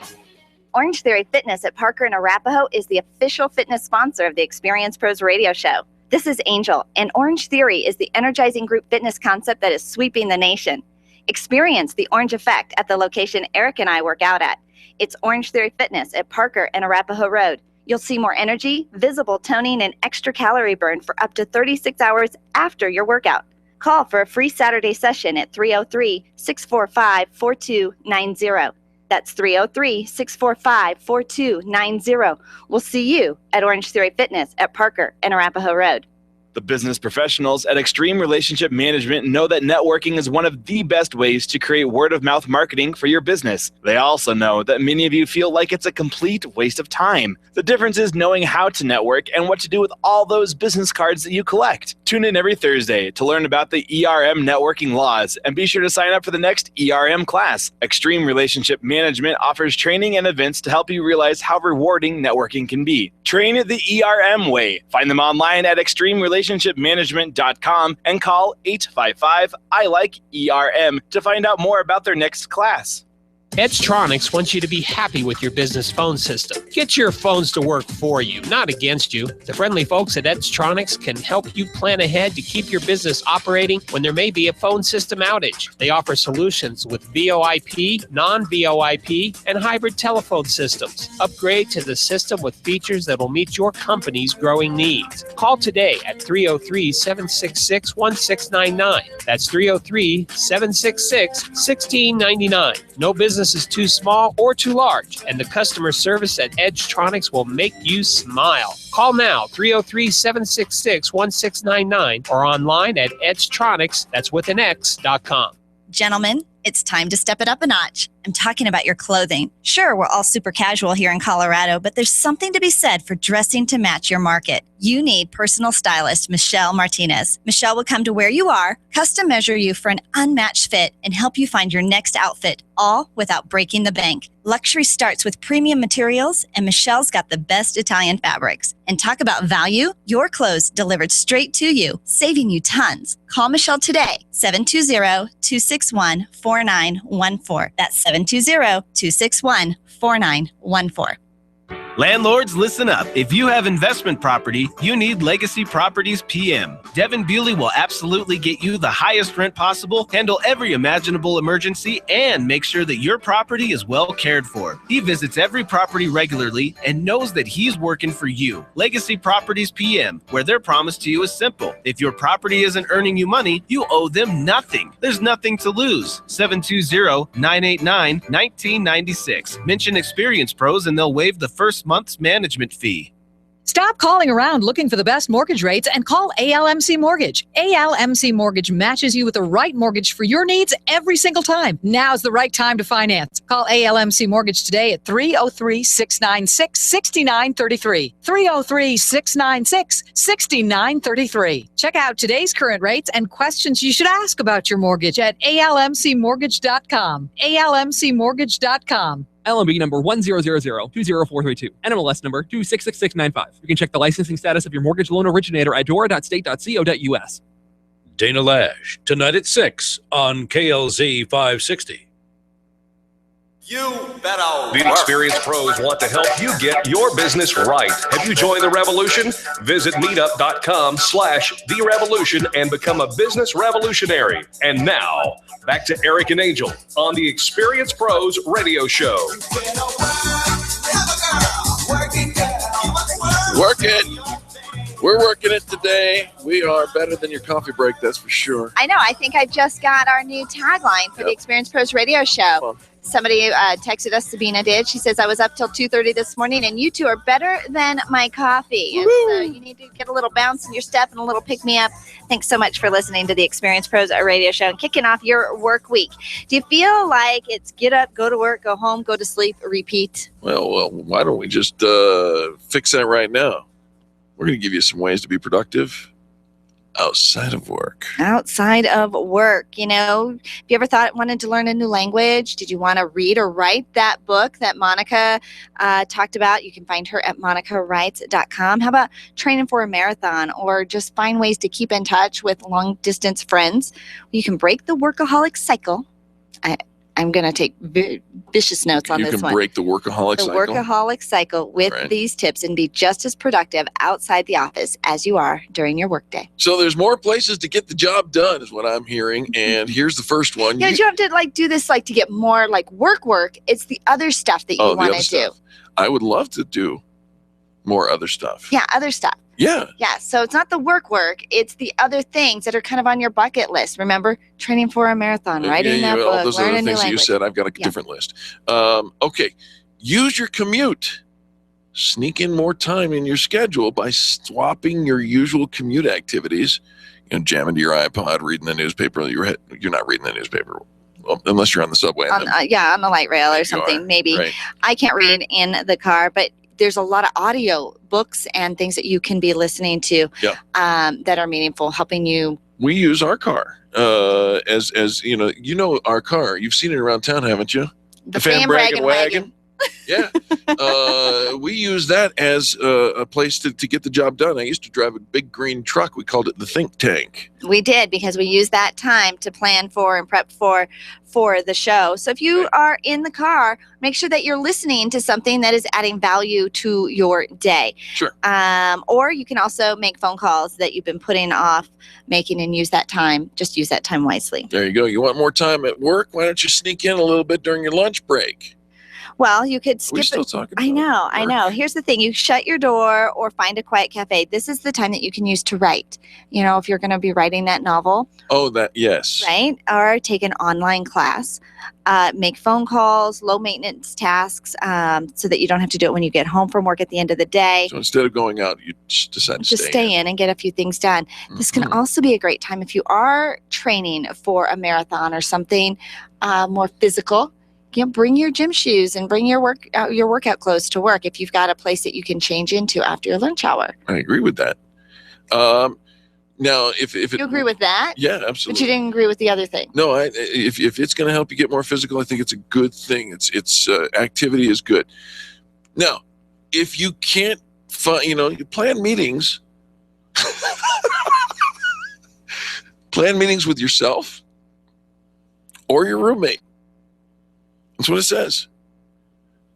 Orange Theory Fitness at Parker and Arapahoe is the official fitness sponsor of the Experience Pros Radio Show. This is Angel, and Orange Theory is the energizing group fitness concept that is sweeping the nation. Experience the Orange Effect at the location Eric and I work out at. It's Orange Theory Fitness at Parker and Arapahoe Road. You'll see more energy, visible toning, and extra calorie burn for up to 36 hours after your workout. Call for a free Saturday session at 303-645-4290. That's 303-645-4290. We'll see you at Orange Theory Fitness at Parker and Arapahoe Road. The business professionals at Extreme Relationship Management know that networking is one of the best ways to create word-of-mouth marketing for your business. They also know that many of you feel like it's a complete waste of time. The difference is knowing how to network and what to do with all those business cards that you collect. Tune in every Thursday to learn about the ERM networking laws, and be sure to sign up for the next ERM class. Extreme Relationship Management offers training and events to help you realize how rewarding networking can be. Train it the ERM way. Find them online at extremerelationshipmanagement.com and call 855-I-LIKE-ERM to find out more about their next class. Edgetronics wants you to be happy with your business phone system. Get your phones to work for you, not against you. The friendly folks at Edgetronics can help you plan ahead to keep your business operating when there may be a phone system outage. They offer solutions with VoIP, non-VoIP, and hybrid telephone systems. Upgrade to the system with features that will meet your company's growing needs. Call today at 303-766-1699. That's 303-766-1699. No business is too small or too large, and the customer service at Edgetronics will make you smile. Call now, 303-766-1699, or online at edgetronics, that's with an X.com. Gentlemen, it's time to step it up a notch. I'm talking about your clothing. Sure, we're all super casual here in Colorado, but there's something to be said for dressing to match your market. You need personal stylist Michelle Martinez. Michelle will come to where you are, custom measure you for an unmatched fit, and help you find your next outfit, all without breaking the bank. Luxury starts with premium materials, and Michelle's got the best Italian fabrics. And talk about value, your clothes delivered straight to you, saving you tons. Call Michelle today, 720-261-4914. That's 720-261-4914. Landlords, listen up. If you have investment property, you need Legacy Properties PM. Devin Bewley will absolutely get you the highest rent possible, handle every imaginable emergency, and make sure that your property is well cared for. He visits every property regularly and knows that he's working for you. Legacy Properties PM, where their promise to you is simple. If your property isn't earning you money, you owe them nothing. There's nothing to lose. 720-989-1996. Mention Experience Pros and they'll waive the first month's management fee. Stop calling around looking for the best mortgage rates and call ALMC Mortgage. ALMC Mortgage matches you with the right mortgage for your needs every single time. Now's the right time to finance. Call ALMC Mortgage today at 303-696-6933. 303-696-6933. Check out today's current rates and questions you should ask about your mortgage at almcmortgage.com. almcmortgage.com. LMB number 100020432. NMLS number 266695. You can check the licensing status of your mortgage loan originator at dora.state.co.us. Dana Lash, tonight at 6 on KLZ 560. The experienced pros want to help you get your business right. Have you joined the revolution? Visit meetup.com/therevolution and become a business revolutionary. And now, back to Eric and Angel on the Experienced Pros Radio Show. Work it. We're working it today. We are better than your coffee break, that's for sure. I know. I think I just got our new tagline for the Experienced Pros Radio Show. Somebody texted us, Sabina did. She says, I was up till 2:30 this morning, and you two are better than my coffee. And so you need to get a little bounce in your step and a little pick-me-up. Thanks so much for listening to the Experienced Pros Radio Show and kicking off your work week. Do you feel like it's get up, go to work, go home, go to sleep, repeat? Well, why don't we just fix that right now? We're going to give you some ways to be productive outside of work. Outside of work, you know, have you ever wanted to learn a new language? Did you want to read or write that book that Monica talked about? You can find her at monicawrites.com. How about training for a marathon or just find ways to keep in touch with long distance friends? You can break the workaholic cycle. I'm going to take vicious notes on You this can one. break the workaholic The cycle. workaholic cycle with Right. these tips and be just as productive outside the office as you are during your workday. So there's more places to get the job done is what I'm hearing. And here's the first one. Yeah, you have to like do this like to get more like work. It's the other stuff that you the want other to do. stuff. I would love to do more other stuff. Yeah, other stuff. Yeah. Yeah, so it's not the work. It's the other things that are kind of on your bucket list. Remember, training for a marathon, writing that all book, those other learn a new things that you language. said. I've got a different list. Okay. Use your commute. Sneak in more time in your schedule by swapping your usual commute activities. Jam into your iPod, reading the newspaper. You're not reading the newspaper. Well, unless you're on the subway. On the light rail or something, maybe. Right. I can't read in the car, but there's a lot of audio books and things that you can be listening to that are meaningful, helping you. We use our car as our car. You've seen it around town, haven't you? The fan Braggin wagon. Yeah. We use that as a place to get the job done. I used to drive a big green truck. We called it the think tank. We did, because we used that time to plan for and prep for the show. So if you are in the car, make sure that you're listening to something that is adding value to your day. Sure. Or you can also make phone calls that you've been putting off making and use that time. Just use that time wisely. There you go. You want more time at work? Why don't you sneak in a little bit during your lunch break? Well, you could skip We're still talking about I know. Here's the thing. You shut your door or find a quiet cafe. This is the time that you can use to write. If you're going to be writing that novel. Oh, yes. Right? Or take an online class. Make phone calls, low maintenance tasks, so that you don't have to do it when you get home from work at the end of the day. So instead of going out, you just decide to stay in and get a few things done. This can also be a great time if you are training for a marathon or something more physical. Bring your gym shoes and bring your workout clothes to work if you've got a place that you can change into after your lunch hour. I agree with that. Now, if You agree with that? Yeah, absolutely. But you didn't agree with the other thing. No, if it's going to help you get more physical, I think it's a good thing. It's activity is good. Now, if you can't find, you plan meetings. Plan meetings with yourself or your roommate. That's what it says.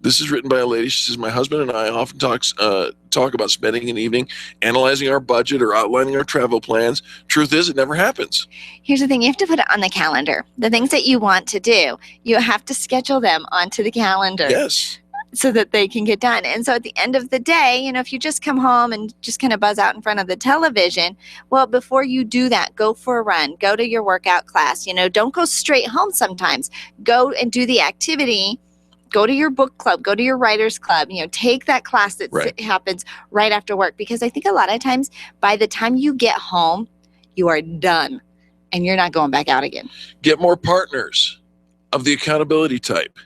This is written by a lady. She says, my husband and I often talk about spending an evening analyzing our budget or outlining our travel plans. Truth is, it never happens. Here's the thing. You have to put it on the calendar. The things that you want to do, you have to schedule them onto the calendar. Yes. So that they can get done. And so at the end of the day, if you just come home and just kind of buzz out in front of the television, well, before you do that, go for a run, go to your workout class. Don't go straight home sometimes. Go and do the activity. Go to your book club, go to your writer's club, take that class that happens right after work. Because I think a lot of times by the time you get home, you are done and you're not going back out again. Get more partners of the accountability type.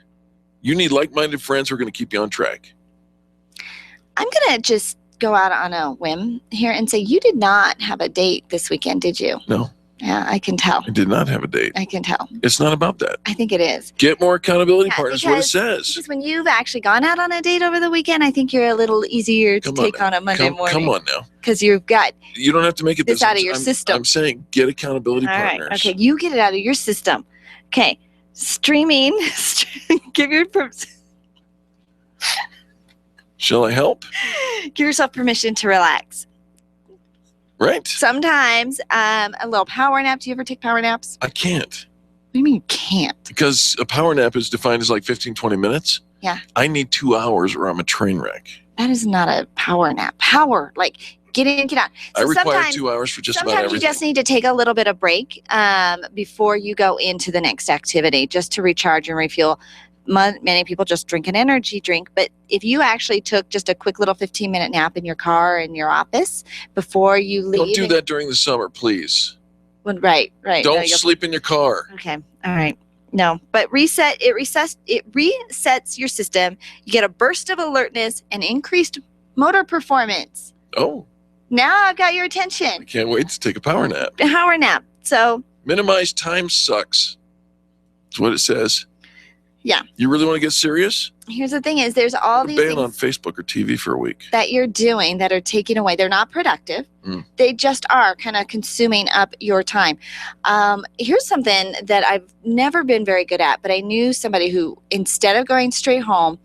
You need like-minded friends who are going to keep you on track. I'm going to just go out on a whim here and say you did not have a date this weekend, did you? No. Yeah, I can tell. I did not have a date. I can tell. It's not about that. I think it is. Get more accountability partners, what it says. Because when you've actually gone out on a date over the weekend, I think you're a little easier to take on a Monday morning. Come on now. Because you've got You don't have to make it this out of your system. I'm saying get accountability All partners. right. Okay, you get it out of your system. Okay, streaming. Give your Shall I help? Give yourself permission to relax. Right. Sometimes a little power nap. Do you ever take power naps? I can't. What do you mean you can't? Because a power nap is defined as like 15, 20 minutes. Yeah. I need 2 hours or I'm a train wreck. That is not a power nap. Power, like get in, get out. I require 2 hours for just about everything. Sometimes you just need to take a little bit of break before you go into the next activity, just to recharge and refuel. Many people just drink an energy drink, but if you actually took just a quick little 15-minute nap in your car in your office before you leave. Don't do that during the summer, please. Right. Don't sleep in your car. Okay. All right. No, but it resets your system. You get a burst of alertness and increased motor performance. Oh. Now I've got your attention. Can't wait to take a power nap. Power nap. So minimize time sucks. That's what it says. Yeah. You really want to get serious? Here's the thing: is there's all these Ban things on Facebook or TV for a week. that you're doing that are taking away. They're not productive. They just are kind of consuming up your time. Here's something that I've never been very good at, but I knew somebody who, instead of going straight home,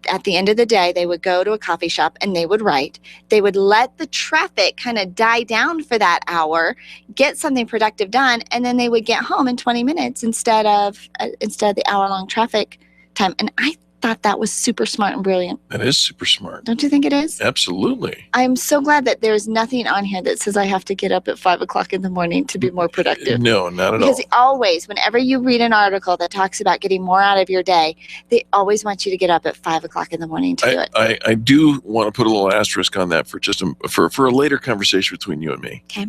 at the end of the day, they would go to a coffee shop and they would write. They would let the traffic kind of die down for that hour, get something productive done, and then they would get home in 20 minutes instead of the hour-long traffic time. And I thought that was super smart and brilliant. That is super smart. Don't you think it is? Absolutely. I'm so glad that there's nothing on here that says I have to get up at 5 o'clock in the morning to be more productive. No, not at all. Because always, whenever you read an article that talks about getting more out of your day, they always want you to get up at 5 o'clock in the morning to do it. I do want to put a little asterisk on that for just for a later conversation between you and me. Okay.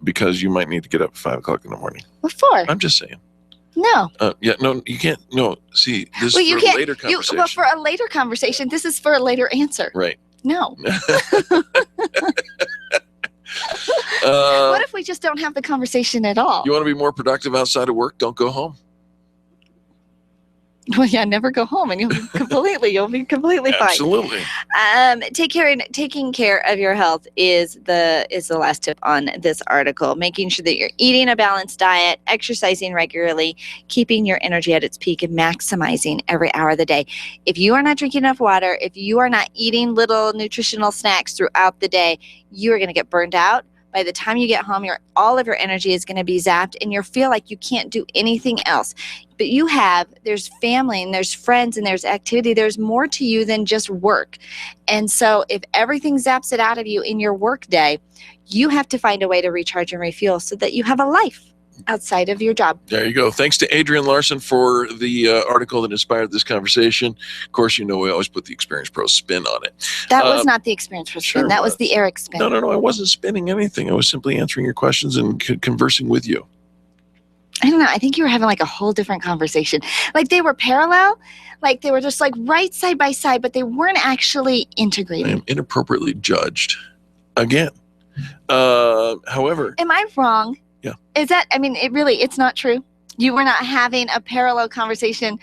Because you might need to get up at 5 o'clock in the morning. What for? I'm just saying. No. Yeah, no, you can't. No, see, this Well, is you for a can't. later conversation. Well, for a later conversation, this is for a later answer. Right. No. What if we just don't have the conversation at all? You want to be more productive outside of work? Don't go home. Well, yeah, never go home, and you'll be completely fine. Absolutely. Taking care of your health is the last tip on this article. Making sure that you're eating a balanced diet, exercising regularly, keeping your energy at its peak, and maximizing every hour of the day. If you are not drinking enough water, if you are not eating little nutritional snacks throughout the day, you are going to get burned out. By the time you get home, all of your energy is going to be zapped, and you'll feel like you can't do anything else. But there's family, and there's friends, and there's activity. There's more to you than just work. And so if everything zaps it out of you in your work day, you have to find a way to recharge and refuel so that you have a life outside of your job. There you go. Thanks to Adrian Larson for the article that inspired this conversation. Of course, we always put the Experience Pro spin on it. That was not the Experience Pro spin. Sure That was the Eric spin. No. I wasn't spinning anything. I was simply answering your questions and conversing with you. I don't know. I think you were having like a whole different conversation. Like they were parallel, like they were just like right side by side, but they weren't actually integrated. I am inappropriately judged again. However, am I wrong? Yeah. Is that? I mean, it's not true. You were not having a parallel conversation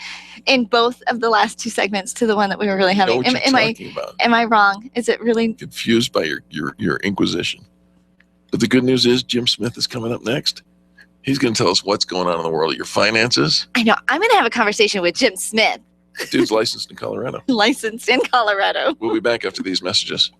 in both of the last two segments to the one that we were really having. Am I wrong? Is it really confused by your inquisition? But the good news is Jim Smith is coming up next. He's going to tell us what's going on in the world of your finances. I know. I'm going to have a conversation with Jim Smith. Dude's licensed in Colorado. Licensed in Colorado. We'll be back after these messages.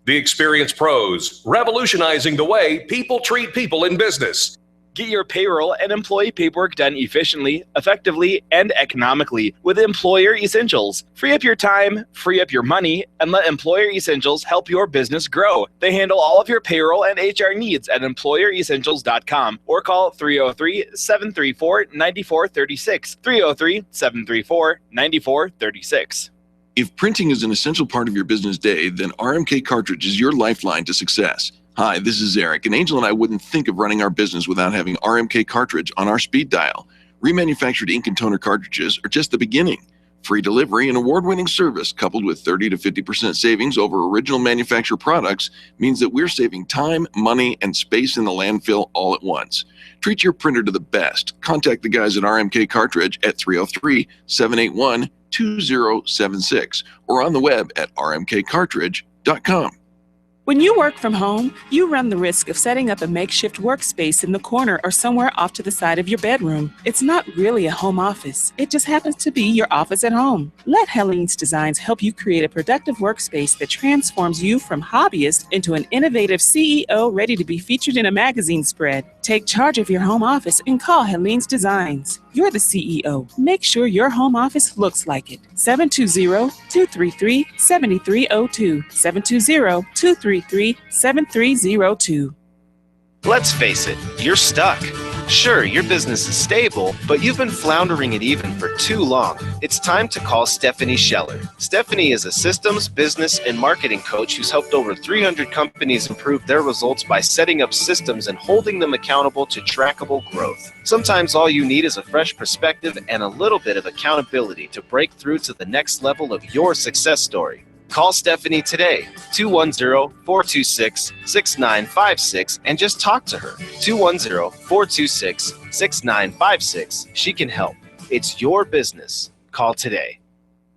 The Experience Pros, revolutionizing the way people treat people in business. Get your payroll and employee paperwork done efficiently, effectively, and economically with Employer Essentials. Free up your time, free up your money, and let Employer Essentials help your business grow. They handle all of your payroll and HR needs at EmployerEssentials.com or call 303-734-9436. 303-734-9436. If printing is an essential part of your business day, then RMK Cartridge is your lifeline to success. Hi, this is Eric, and Angel and I wouldn't think of running our business without having RMK Cartridge on our speed dial. Remanufactured ink and toner cartridges are just the beginning. Free delivery and award-winning service coupled with 30 to 50% savings over original manufacturer products means that we're saving time, money, and space in the landfill all at once. Treat your printer to the best. Contact the guys at RMK Cartridge at 303-781-2076 or on the web at rmkcartridge.com. When you work from home, you run the risk of setting up a makeshift workspace in the corner or somewhere off to the side of your bedroom. It's not really a home office. It just happens to be your office at home. Let Helene's Designs help you create a productive workspace that transforms you from hobbyist into an innovative CEO ready to be featured in a magazine spread. Take charge of your home office and call Helene's Designs. You're the CEO. Make sure your home office looks like it. 720-233-7302. 720-233-7302. Let's face it, you're stuck. Sure, your business is stable, but you've been floundering it even for too long. It's time to call Stephanie Scheller. Stephanie is a systems, business, and marketing coach who's helped over 300 companies improve their results by setting up systems and holding them accountable to trackable growth. Sometimes all you need is a fresh perspective and a little bit of accountability to break through to the next level of your success story. Call Stephanie today, 210-426-6956, and just talk to her. 210-426-6956. She can help. It's your business. Call today.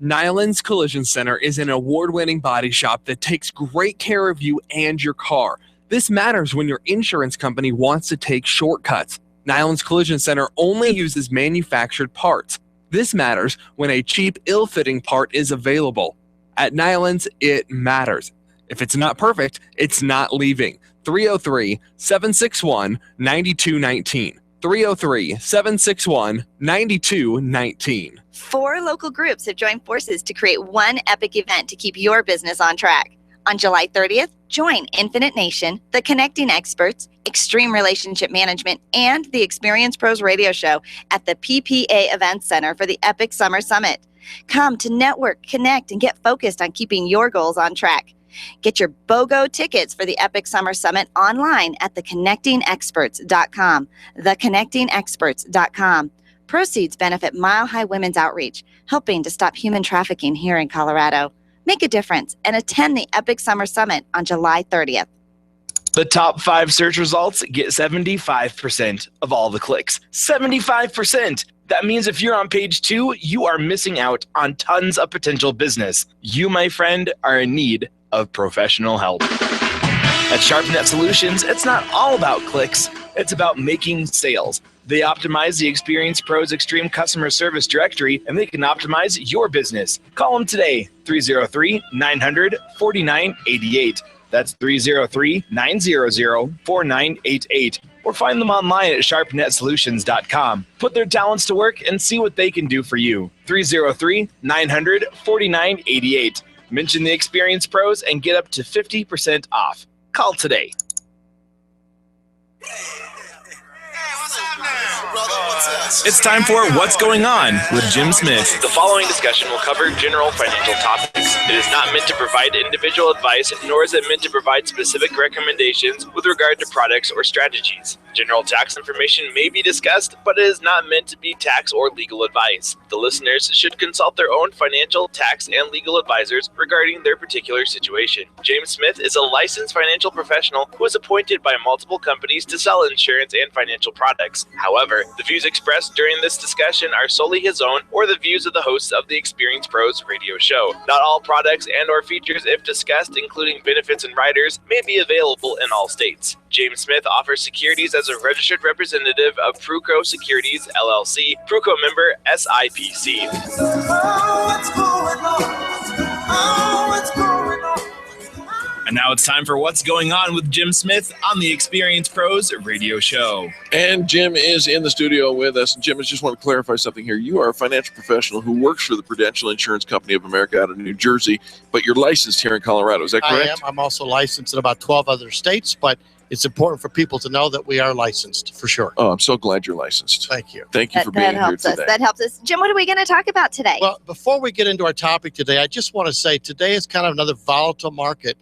Nyland's Collision Center is an award-winning body shop that takes great care of you and your car. This matters when your insurance company wants to take shortcuts. Nyland's Collision Center only uses manufactured parts. This matters when a cheap, ill-fitting part is available. At Nyland's, it matters. If it's not perfect, it's not leaving. 303-761-9219. 303-761-9219. 4 local groups have joined forces to create one epic event to keep your business on track. On July 30th, join Infinite Nation, The Connecting Experts, Extreme Relationship Management, and the Experience Pros Radio Show at the PPA Event Center for the Epic Summer Summit. Come to network, connect, and get focused on keeping your goals on track. Get your BOGO tickets for the Epic Summer Summit online at theconnectingexperts.com. Theconnectingexperts.com. Proceeds benefit Mile High Women's Outreach, helping to stop human trafficking here in Colorado. Make a difference and attend the Epic Summer Summit on July 30th. The top 5 search results get 75% of all the clicks. 75%! That means if you're on page 2, you are missing out on tons of potential business. You, my friend, are in need of professional help. At SharpNet Solutions, it's not all about clicks. It's about making sales. They optimize the Experience Pros Extreme Customer Service Directory, and they can optimize your business. Call them today, 303-900-4988. That's 303-900-4988. Or find them online at sharpnetsolutions.com. Put their talents to work and see what they can do for you. 303-900-4988. Mention the Experience Pros and get up to 50% off. Call today. It's time for What's Going On with Jim Smith. The following discussion will cover general financial topics. It is not meant to provide individual advice, nor is it meant to provide specific recommendations with regard to products or strategies. General tax information may be discussed, but it is not meant to be tax or legal advice. The listeners should consult their own financial, tax, and legal advisors regarding their particular situation. James Smith is a licensed financial professional who is appointed by multiple companies to sell insurance and financial products. However, the views expressed during this discussion are solely his own or the views of the hosts of the Experience Pros radio show. Not all products and or features, if discussed, including benefits and riders, may be available in all states. James Smith offers securities as a registered representative of Pruco Securities, LLC, Pruco member SIPC. And now it's time for What's Going On with Jim Smith on the Experience Pros radio show. And Jim is in the studio with us. Jim, I just want to clarify something here. You are a financial professional who works for the Prudential Insurance Company of America out of New Jersey, but you're licensed here in Colorado. Is that correct? I am. I'm also licensed in about 12 other states, but it's important for people to know that we are licensed, for sure. Oh, I'm so glad you're licensed. Thank you. Thank you for being here today. That helps us. Jim, what are we going to talk about today? Well, before we get into our topic today, I just want to say today is kind of another volatile market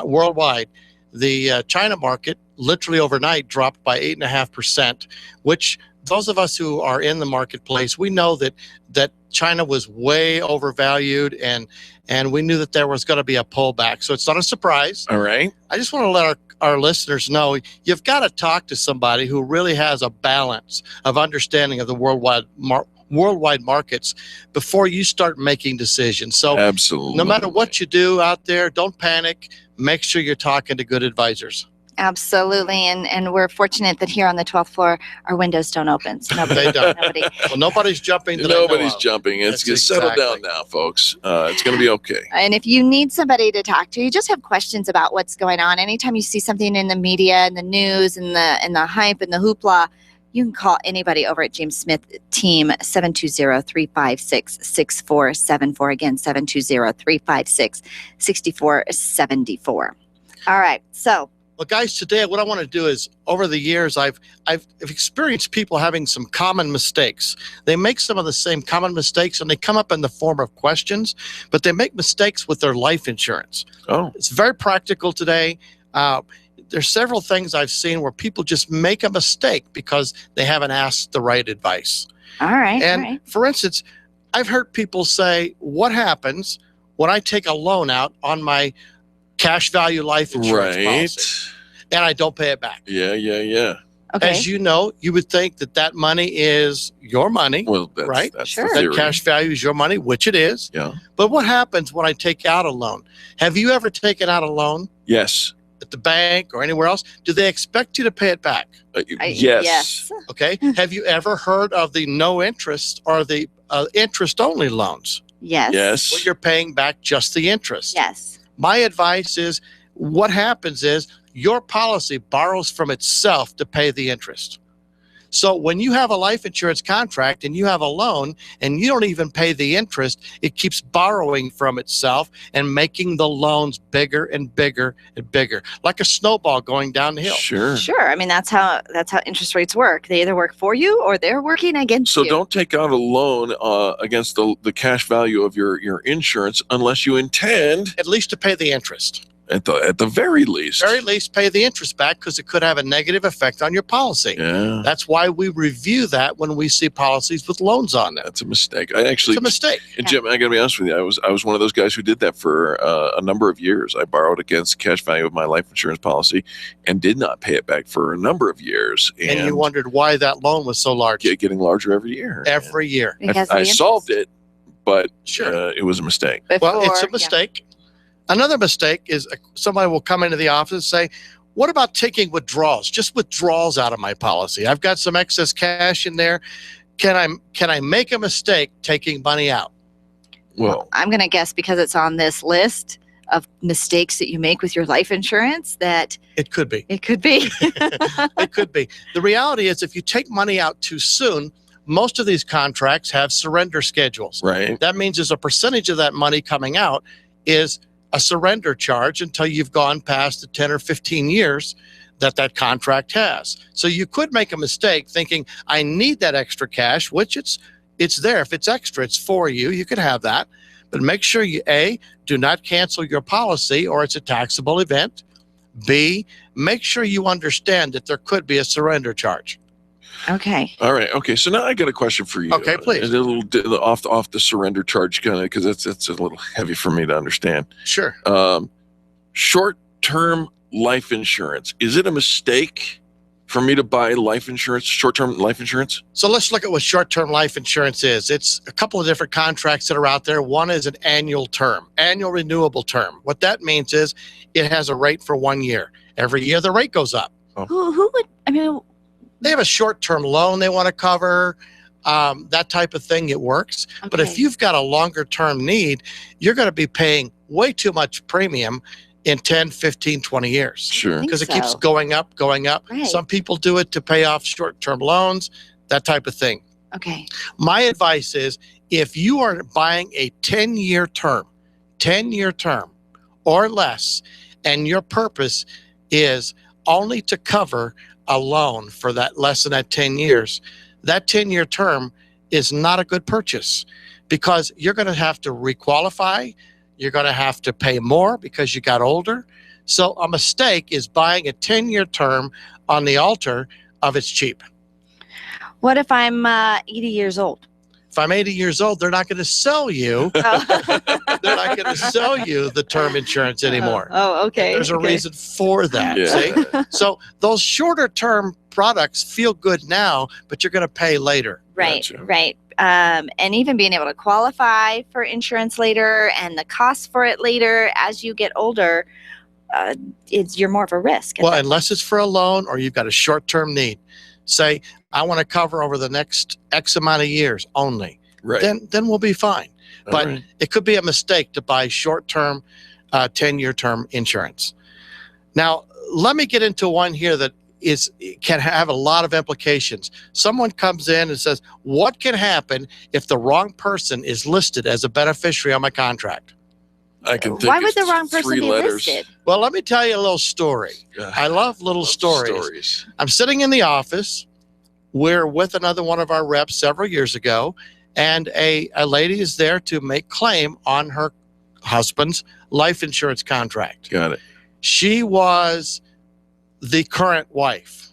worldwide. The China market literally overnight dropped by 8.5%, which those of us who are in the marketplace, we know that China was way overvalued and we knew that there was going to be a pullback. So it's not a surprise. All right. I just want to let our listeners know you've got to talk to somebody who really has a balance of understanding of the worldwide markets before you start making decisions. So absolutely, no matter what you do out there, don't panic. Make sure you're talking to good advisors. Absolutely, and we're fortunate that here on the 12th floor, our windows don't open. So they don't. Well, nobody's jumping. Nobody's jumping. It's just settled down now, folks. It's going to be okay. And if you need somebody to talk to, you just have questions about what's going on. Anytime you see something in the media and the news and the hype and the hoopla, you can call anybody over at James Smith Team, 720-356-6474. Again, 720-356-6474. All right, so. Well, guys, today what I want to do is, over the years, I've experienced people having some common mistakes. They make some of the same common mistakes, and they come up in the form of questions, but they make mistakes with their life insurance. Oh. It's very practical today. There's several things I've seen where people just make a mistake because they haven't asked the right advice. All right. And for instance, I've heard people say, what happens when I take a loan out on my cash value life insurance policy and I don't pay it back? Yeah. Okay. As you know, you would think that money is your money, right? That's Sure. the That theory. cash value is your money, which it is. Yeah. But what happens when I take out a loan? Have you ever taken out a loan Yes. at the bank or anywhere else? Do they expect you to pay it back? Yes. Okay. Have you ever heard of the no interest or the interest only loans? Yes. Yes. Where you're paying back just the interest. Yes. My advice is what happens is your policy borrows from itself to pay the interest. So when you have a life insurance contract and you have a loan and you don't even pay the interest, it keeps borrowing from itself and making the loans bigger and bigger and bigger, like a snowball going down the hill. Sure. Sure. I mean, that's how interest rates work. They either work for you or they're working against So you. don't take out a loan against the cash value of your insurance unless you intend at least to pay the interest. At the very least. Very least, pay the interest back because it could have a negative effect on your policy. Yeah. That's why we review that when we see policies with loans on them. That's a mistake. It's a mistake. And Jim, I got to be honest with you. I was one of those guys who did that for a number of years. I borrowed against the cash value of my life insurance policy and did not pay it back for a number of years. And you wondered why that loan was so large. Getting larger every year. Every year. I solved it, but Sure. it was a mistake. Well, it's a mistake. Another mistake is somebody will come into the office and say, what about taking withdrawals? Just withdrawals out of my policy. I've got some excess cash in there. Can I make a mistake taking money out? Well, I'm going to guess because it's on this list of mistakes that you make with your life insurance that it could be. It could be. It could be. The reality is if you take money out too soon, most of these contracts have surrender schedules. Right. That means there's a percentage of that money coming out is a surrender charge until you've gone past the 10 or 15 years that contract has. So you could make a mistake thinking, I need that extra cash, which it's there. If it's extra, it's for you. You could have that. But make sure you, A, do not cancel your policy or it's a taxable event. B, make sure you understand that there could be a surrender charge. Okay. All right. Okay. So now I got a question for you. Okay, please. A little off the surrender charge kind of because that's a little heavy for me to understand. Sure. Short-term life insurance. Is it a mistake for me to buy life insurance, short-term life insurance? So let's look at what short-term life insurance is. It's a couple of different contracts that are out there. One is an annual term, annual renewable term. What that means is it has a rate for 1 year. Every year the rate goes up. Who would, I mean, they have a short-term loan they want to cover, that type of thing, it works. But if you've got a longer-term need, you're going to be paying way too much premium in 10, 15, 20 years. Sure. Because it keeps going up, going up. Right. Some people do it to pay off short-term loans, that type of thing. Okay. My advice is if you are buying a 10-year term or less, and your purpose is only to cover a loan for that less than that 10 years, that 10-year term is not a good purchase because you're going to have to requalify. You're going to have to pay more because you got older. So a mistake is buying a 10-year term on the altar of it's cheap. What if I'm 80 years old? If I'm 80 years old, they're not going to sell you. They're not going to sell you the term insurance anymore. Oh, okay. There's a okay. reason for that. Yeah. See? So those shorter term products feel good now, but you're going to pay later. Right, Gotcha. right. And even being able to qualify for insurance later and the cost for it later as you get older, you're more of a risk. Well, unless it's for a loan or you've got a short-term need. Say, I want to cover over the next X amount of years only. Right. Then we'll be fine. All But right. it could be a mistake to buy short-term, 10-year term insurance. Now, let me get into one here that can have a lot of implications. Someone comes in and says, what can happen if the wrong person is listed as a beneficiary on my contract? I can think Why of would the wrong person 3 be letters. listed? Well, let me tell you a little story. I love little stories. I'm sitting in the office. We're with another one of our reps several years ago, and a lady is there to make claim on her husband's life insurance contract. Got it. She was the current wife.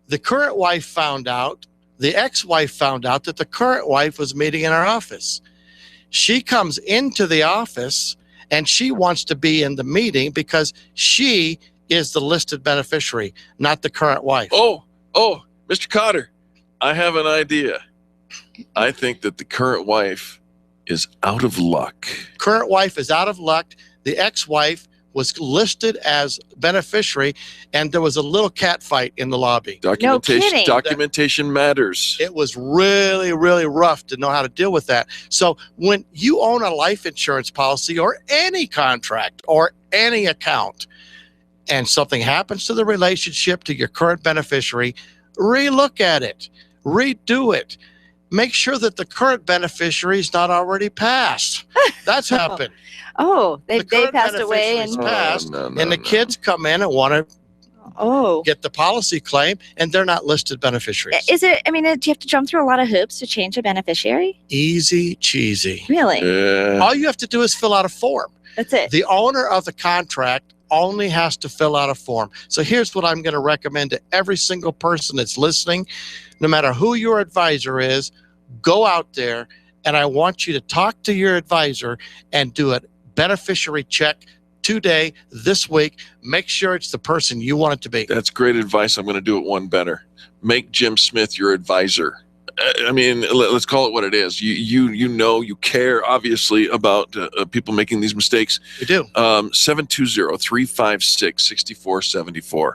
The current wife found out, the ex-wife found out that the current wife was meeting in our office. She comes into the office and she wants to be in the meeting because she is the listed beneficiary, not the current wife. Oh, Oh, Mr. Cotter, I have an idea. I think that the current wife is out of luck. Current wife is out of luck. The ex-wife was listed as beneficiary, and there was a little cat fight in the lobby. Documentation matters. It was really, really rough to know how to deal with that. So when you own a life insurance policy or any contract or any account, and something happens to the relationship to your current beneficiary, relook at it, redo it. Make sure that the current beneficiary is not already passed. That's happened. Oh, they passed away, and passed, and the kids come in and want to get the policy claim, and they're not listed beneficiaries. Is it? I mean, do you have to jump through a lot of hoops to change a beneficiary? Easy cheesy. Really? All you have to do is fill out a form. That's it. The owner of the contract only has to fill out a form. So here's what I'm going to recommend to every single person that's listening. No matter who your advisor is, go out there, and I want you to talk to your advisor and do a beneficiary check today, this week. Make sure it's the person you want it to be. That's great advice. I'm going to do it one better. Make Jim Smith your advisor. I mean, let's call it what it is. You care, obviously, about people making these mistakes. You do. 720-356-6474.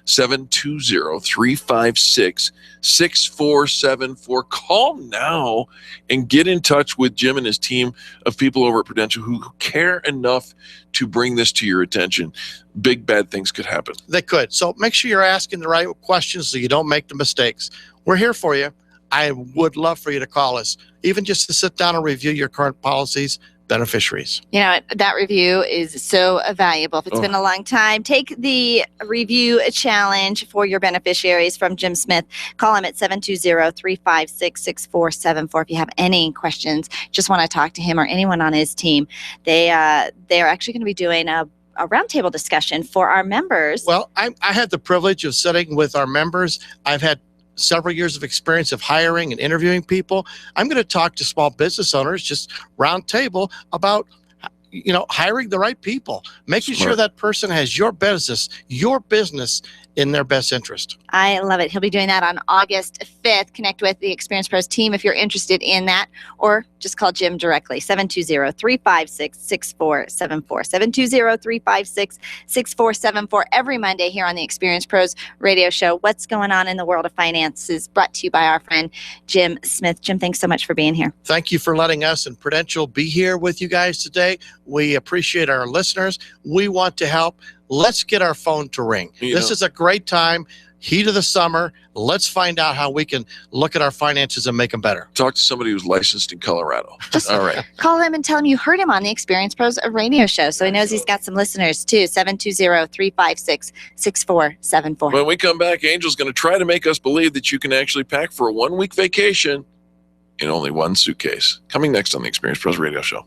720-356-6474. Call now and get in touch with Jim and his team of people over at Prudential who care enough to bring this to your attention. Big bad things could happen. They could. So make sure you're asking the right questions so you don't make the mistakes. We're here for you. I would love for you to call us, even just to sit down and review your current policies, beneficiaries. You know, that review is so valuable. If it's been a long time, take the review challenge for your beneficiaries from Jim Smith. Call him at 720-356-6474 if you have any questions, just want to talk to him or anyone on his team. They're actually going to be doing a roundtable discussion for our members. Well, I had the privilege of sitting with our members. I've had several years of experience of hiring and interviewing people. I'm going to talk to small business owners, just round table, about hiring the right people, making sure that person has your business in their best interest. I love it. He'll be doing that on August 5th. Connect with the Experience Pros team if you're interested in that, or just call Jim directly, 720-356-6474. 720-356-6474 every Monday here on the Experience Pros radio show. What's going on in the world of finance is brought to you by our friend Jim Smith. Jim, thanks so much for being here. Thank you for letting us and Prudential be here with you guys today. We appreciate our listeners. We want to help. Let's get our phone to ring. This is a great time. Heat of the summer. Let's find out how we can look at our finances and make them better. Talk to somebody who's licensed in Colorado. All right. Call him and tell him you heard him on the Experience Pros radio show, so he knows he's got some listeners too. 720-356-6474. When we come back, Angel's going to try to make us believe that you can actually pack for a 1-week vacation in only one suitcase. Coming next on the Experience Pros radio show.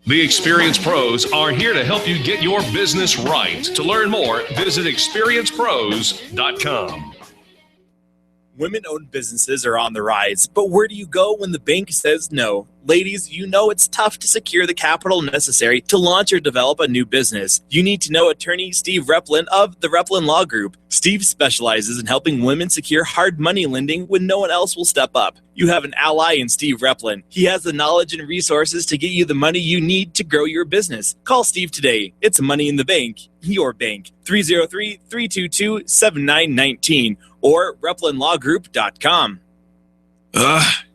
The Experience Pros are here to help you get your business right. To learn more, visit experiencepros.com. Women-owned businesses are on the rise, but where do you go when the bank says no? Ladies, you know it's tough to secure the capital necessary to launch or develop a new business. You need to know attorney Steve Replin of the Replin Law Group. Steve specializes in helping women secure hard money lending when no one else will step up. You have an ally in Steve Replin. He has the knowledge and resources to get you the money you need to grow your business. Call Steve today. It's Money in the Bank, your bank. 303-322-7919 or replinlawgroup.com.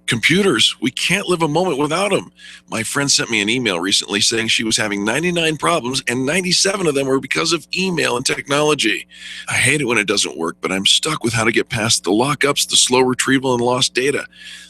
Computers. We can't live a moment without them. My friend sent me an email recently saying she was having 99 problems and 97 of them were because of email and technology. I hate it when it doesn't work, but I'm stuck with how to get past the lockups, the slow retrieval, and lost data.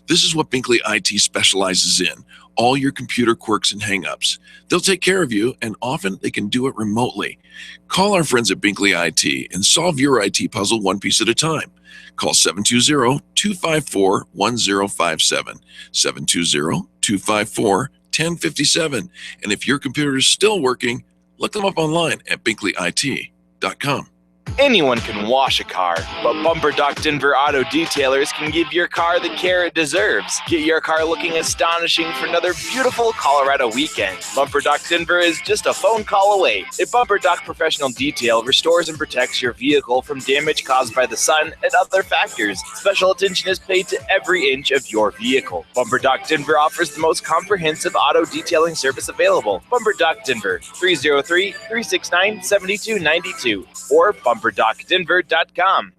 This is what Binkley IT specializes in. All your computer quirks and hangups. They'll take care of you, and often they can do it remotely. Call our friends at Binkley IT and solve your IT puzzle one piece at a time. Call 720-254-1057, 720-254-1057. And if your computer is still working, look them up online at binkleyit.com. Anyone can wash a car, but Bumper Dock Denver Auto Detailers can give your car the care it deserves. Get your car looking astonishing for another beautiful Colorado weekend. Bumper Dock Denver is just a phone call away. A Bumper Dock Professional Detail restores and protects your vehicle from damage caused by the sun and other factors. Special attention is paid to every inch of your vehicle. Bumper Dock Denver offers the most comprehensive auto detailing service available. Bumper Dock Denver, 303-369-7292 or BumperDockDenver.com.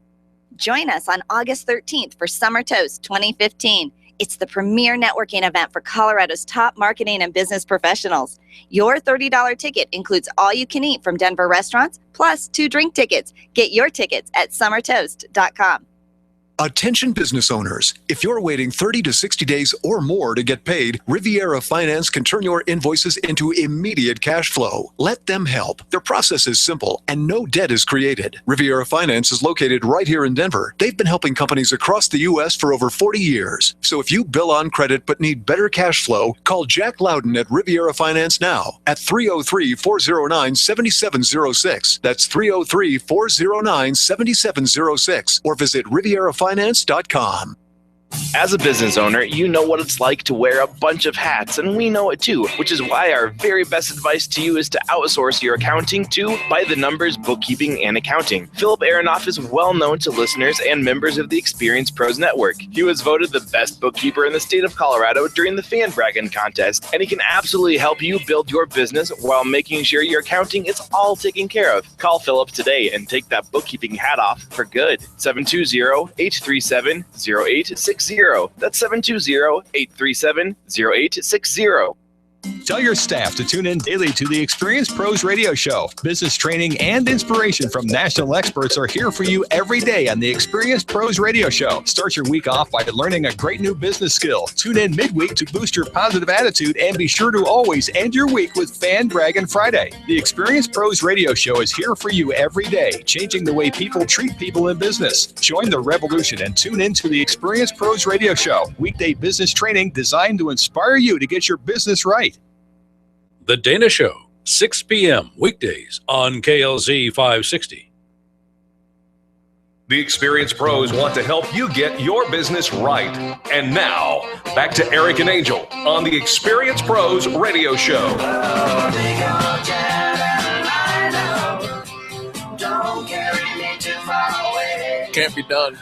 Join us on August 13th for Summer Toast 2015. It's the premier networking event for Colorado's top marketing and business professionals. Your $30 ticket includes all you can eat from Denver restaurants, plus 2 drink tickets. Get your tickets at summertoast.com. Attention business owners, if you're waiting 30 to 60 days or more to get paid, Riviera Finance can turn your invoices into immediate cash flow. Let them help. Their process is simple and no debt is created. Riviera Finance is located right here in Denver. They've been helping companies across the U.S. for over 40 years. So if you bill on credit but need better cash flow, call Jack Loudon at Riviera Finance now at 303-409-7706. That's 303-409-7706 or visit RivieraFinance.com. As a business owner, you know what it's like to wear a bunch of hats, and we know it too, which is why our very best advice to you is to outsource your accounting to By the Numbers Bookkeeping and Accounting. Philip Aronoff is well known to listeners and members of the Experience Pros Network. He was voted the best bookkeeper in the state of Colorado during the fan Braggin contest, and he can absolutely help you build your business while making sure your accounting is all taken care of. Call Philip today and take that bookkeeping hat off for good. 720-837-0860. That's 720-837-0860. Tell your staff to tune in daily to the Experience Pros Radio Show. Business training and inspiration from national experts are here for you every day on the Experience Pros Radio Show. Start your week off by learning a great new business skill. Tune in midweek to boost your positive attitude and be sure to always end your week with Fan Braggin Friday. The Experience Pros Radio Show is here for you every day, changing the way people treat people in business. Join the revolution and tune in to the Experience Pros Radio Show. Weekday business training designed to inspire you to get your business right. The Dana Show, 6 p.m. weekdays on KLZ 560. The Experience Pros want to help you get your business right. And now, back to Eric and Angel on the Experience Pros Radio Show. Can't be done.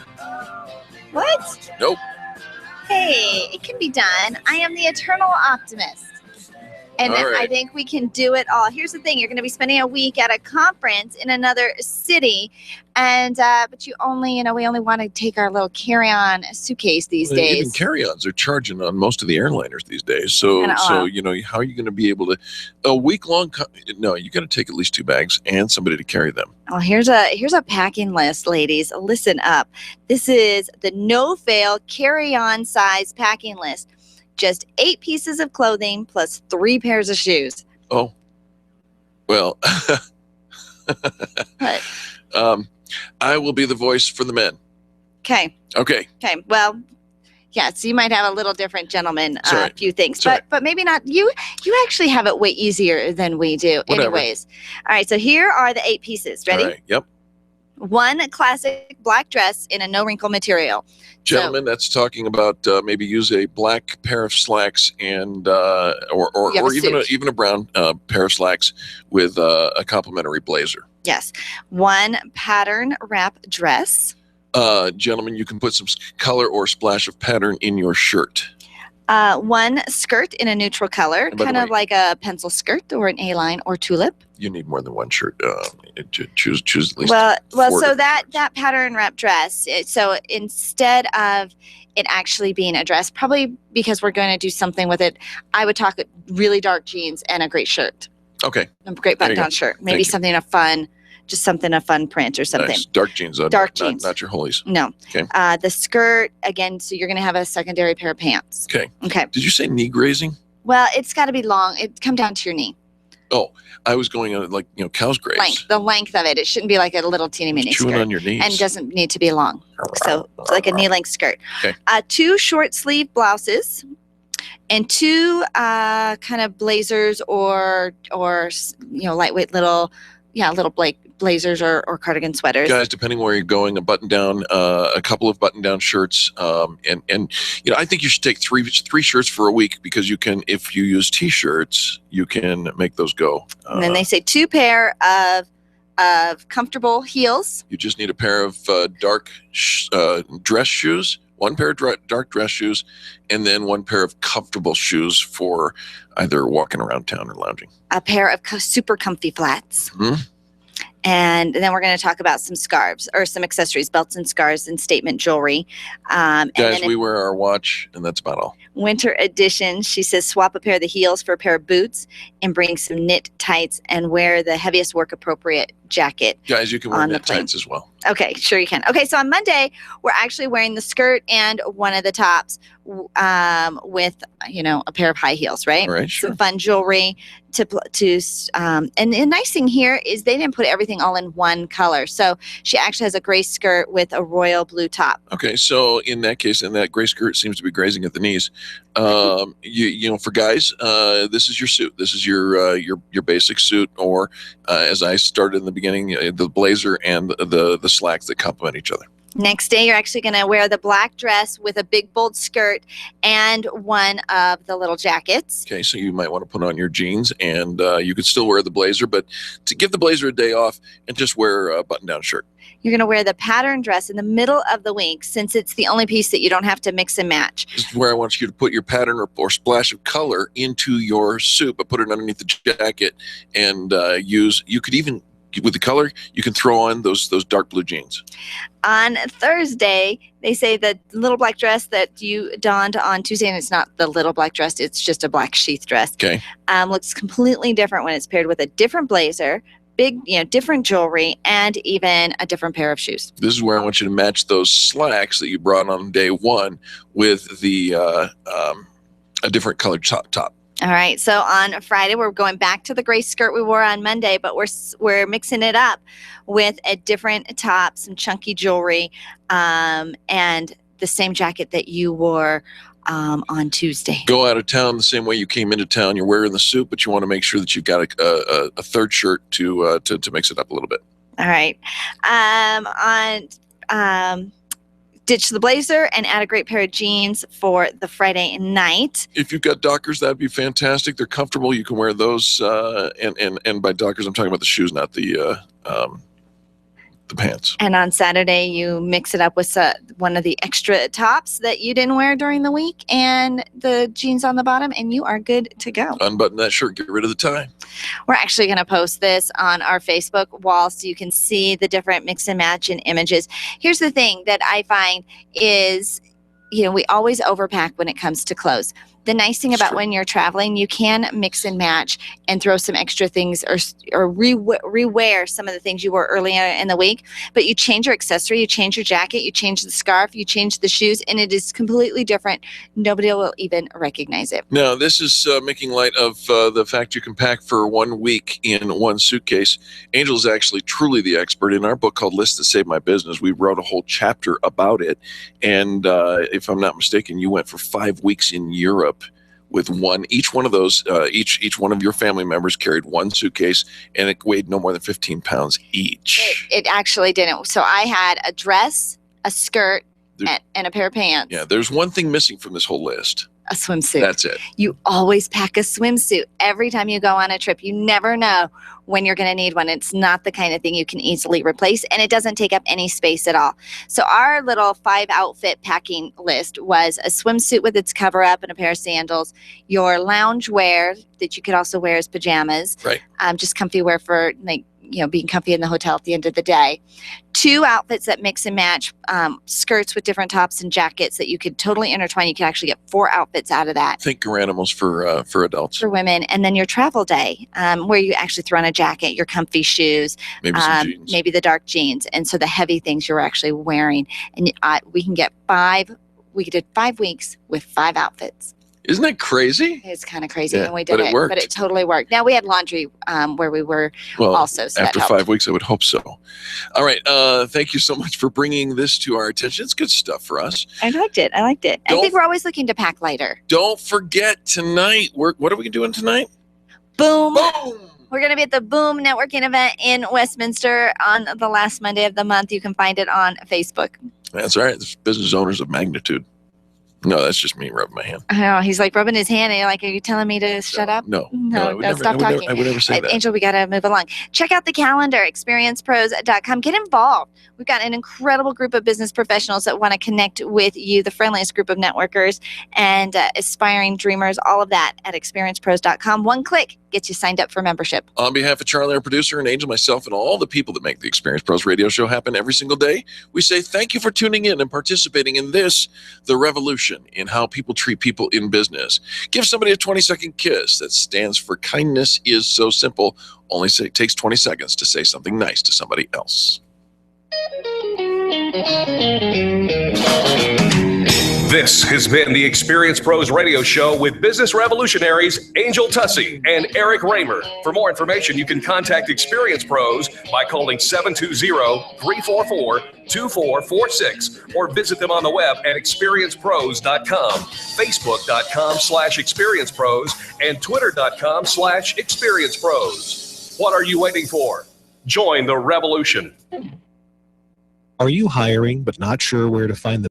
What? Nope. Hey, it can be done. I am the eternal optimist. And All right. I think we can do it all. Here's the thing. You're going to be spending a week at a conference in another city. And, but we only want to take our little carry-on suitcase these days. Even carry-ons are charging on most of the airliners these days. So how are you going to be able to, a week-long, no, you got to take at least 2 bags and somebody to carry them. Oh, here's a packing list, ladies. Listen up. This is the no-fail carry-on size packing list. Just 8 pieces of clothing plus 3 pairs of shoes. Oh, well, What? I will be the voice for the men. Okay. Okay. Well, yeah. So you might have a little different gentleman, Sorry. few things, Sorry. but maybe not. You actually have it way easier than we do. Whatever. Anyways, all right. So here are the 8 pieces. Ready? All right. Yep. 1 classic black dress in a no wrinkle material. Gentlemen, that's talking about maybe use a black pair of slacks and or even a brown pair of slacks with a complimentary blazer. Yes. 1 pattern wrap dress. Gentlemen, you can put some color or splash of pattern in your shirt. 1 skirt in a neutral color, And by the kind of way- like a pencil skirt or an A-line or tulip. You need more than 1 shirt. Choose at least. Well, 4 so different- that pattern wrap dress. So instead of it actually being a dress, probably because we're going to do something with it, I would talk really dark jeans and a great shirt, Okay. a great There you button-down go. shirt, Thank maybe you. something a fun print or something. Nice. Dark jeans. Dark jeans. Not your holies. No. Okay. The skirt again. So you're going to have a secondary pair of pants. Okay. Okay. Did you say knee grazing? Well, it's got to be long. It come down to your knee. Oh, I was going on like cow's graze. The length of it. It shouldn't be like a little teeny mini Chewing skirt. on your knees. And doesn't need to be long. So it's like a knee length skirt. Okay. 2 short sleeve blouses and 2 kind of blazers or lightweight little little blazers or cardigan sweaters. Guys, depending where you're going, a button down, a couple of button down shirts, and I think you should take three shirts for a week, because you can, if you use t-shirts, you can make those go. And then they say 2 pair of comfortable heels. You just need a pair of dark dress shoes, 1 pair of dark dress shoes, and then 1 pair of comfortable shoes for either walking around town or lounging. A pair of super comfy flats. Mm-hmm. And then we're going to talk about some scarves or some accessories, belts and scarves and statement jewelry. Guys, we wear our watch, and that's about all. Winter edition, she says, swap a pair of the heels for a pair of boots and bring some knit tights and wear the heaviest work appropriate jacket. Guys, you can wear knit tights as well. Okay, sure you can. Okay, so on Monday, we're actually wearing the skirt and one of the tops with, a pair of high heels, right? All right, sure. Some fun jewelry and the nice thing here is they didn't put everything all in one color. So she actually has a gray skirt with a royal blue top. Okay, so in that case, and that gray skirt seems to be grazing at the knees. For guys, this is your suit. This is your basic suit, or as I started in the beginning, the blazer and the slacks that complement each other. Next day, you're actually going to wear the black dress with a big bold skirt and one of the little jackets. Okay, so you might want to put on your jeans, and you could still wear the blazer, but to give the blazer a day off and just wear a button-down shirt. You're going to wear the pattern dress in the middle of the week, since it's the only piece that you don't have to mix and match. This is where I want you to put your pattern or splash of color into your suit, but put it underneath the jacket, and you could even, with the color, you can throw on those dark blue jeans. On Thursday, they say the little black dress that you donned on Tuesday, and it's not the little black dress, it's just a black sheath dress. Okay. Looks completely different when it's paired with a different blazer, different jewelry, and even a different pair of shoes. This is where I want you to match those slacks that you brought on day one with the a different colored top. All right. So on Friday, we're going back to the gray skirt we wore on Monday, but we're mixing it up with a different top, some chunky jewelry, and the same jacket that you wore on Tuesday. Go out of town the same way you came into town. You're wearing the suit, but you want to make sure that you've got a third shirt to mix it up a little bit. All right. Ditch the blazer and add a great pair of jeans for the Friday night. If you've got Dockers, that'd be fantastic. They're comfortable. You can wear those. And by Dockers, I'm talking about the shoes, not the pants. And on Saturday, you mix it up with one of the extra tops that you didn't wear during the week and the jeans on the bottom, and you are good to go. Unbutton that shirt. Get rid of the tie. We're actually going to post this on our Facebook wall so you can see the different mix and match in images. Here's the thing that I find is, we always overpack when it comes to clothes. The nice thing about when you're traveling, you can mix and match and throw some extra things or rewear some of the things you wore earlier in the week. But you change your accessory, you change your jacket, you change the scarf, you change the shoes, and it is completely different. Nobody will even recognize it. Now, this is making light of the fact you can pack for 1 week in one suitcase. Angel is actually truly the expert. In our book called Lists That Save My Business, we wrote a whole chapter about it. And if I'm not mistaken, you went for 5 weeks in Europe with each one of those, each one of your family members carried one suitcase, and it weighed no more than 15 pounds each. It actually didn't. So I had a dress, a skirt, and a pair of pants. Yeah, there's one thing missing from this whole list. A swimsuit. That's it. You always pack a swimsuit every time you go on a trip. You never know when you're going to need one. It's not the kind of thing you can easily replace, and it doesn't take up any space at all. So our little 5-outfit packing list was a swimsuit with its cover up and a pair of sandals, your lounge wear that you could also wear as pajamas, right? Just comfy wear for being comfy in the hotel at the end of the day. 2 outfits that mix and match, skirts with different tops and jackets that you could totally intertwine. You could actually get 4 outfits out of that. Think Garanimals for adults. For women. And then your travel day, where you actually throw on a jacket, your comfy shoes, maybe some jeans. Maybe the dark jeans. And so the heavy things you're actually wearing. And we can get we did 5 weeks with 5 outfits. Isn't that crazy? It's kind of crazy when we did but it worked. But it totally worked. Now we had laundry where we were also. So after 5 weeks, I would hope so. All right. Thank you so much for bringing this to our attention. It's good stuff for us. I liked it. I think we're always looking to pack lighter. Don't forget tonight. What are we doing tonight? Boom. Boom. We're going to be at the Boom Networking event in Westminster on the last Monday of the month. You can find it on Facebook. That's right. There's business owners of magnitude. No, that's just me rubbing my hand. I know. He's like rubbing his hand. And you're like, are you telling me to shut up? No, Stop talking. I would never say that. Angel, we got to move along. Check out the calendar, experiencepros.com. Get involved. We've got an incredible group of business professionals that want to connect with you, the friendliest group of networkers and aspiring dreamers, all of that at experiencepros.com. One click gets you signed up for membership. On behalf of Charlie, our producer, and Angel, myself, and all the people that make the Experience Pros radio show happen every single day, we say thank you for tuning in and participating in this, the revolution in how people treat people in business. Give somebody a 20-second kiss that stands for kindness is so simple. Only takes 20 seconds to say something nice to somebody else. This has been the Experience Pros radio show with business revolutionaries Angel Tussey and Eric Raymer. For more information, you can contact Experience Pros by calling 720-344-2446 or visit them on the web at experiencepros.com, facebook.com/experiencepros, and twitter.com/experiencepros. What are you waiting for? Join the revolution. Are you hiring but not sure where to find the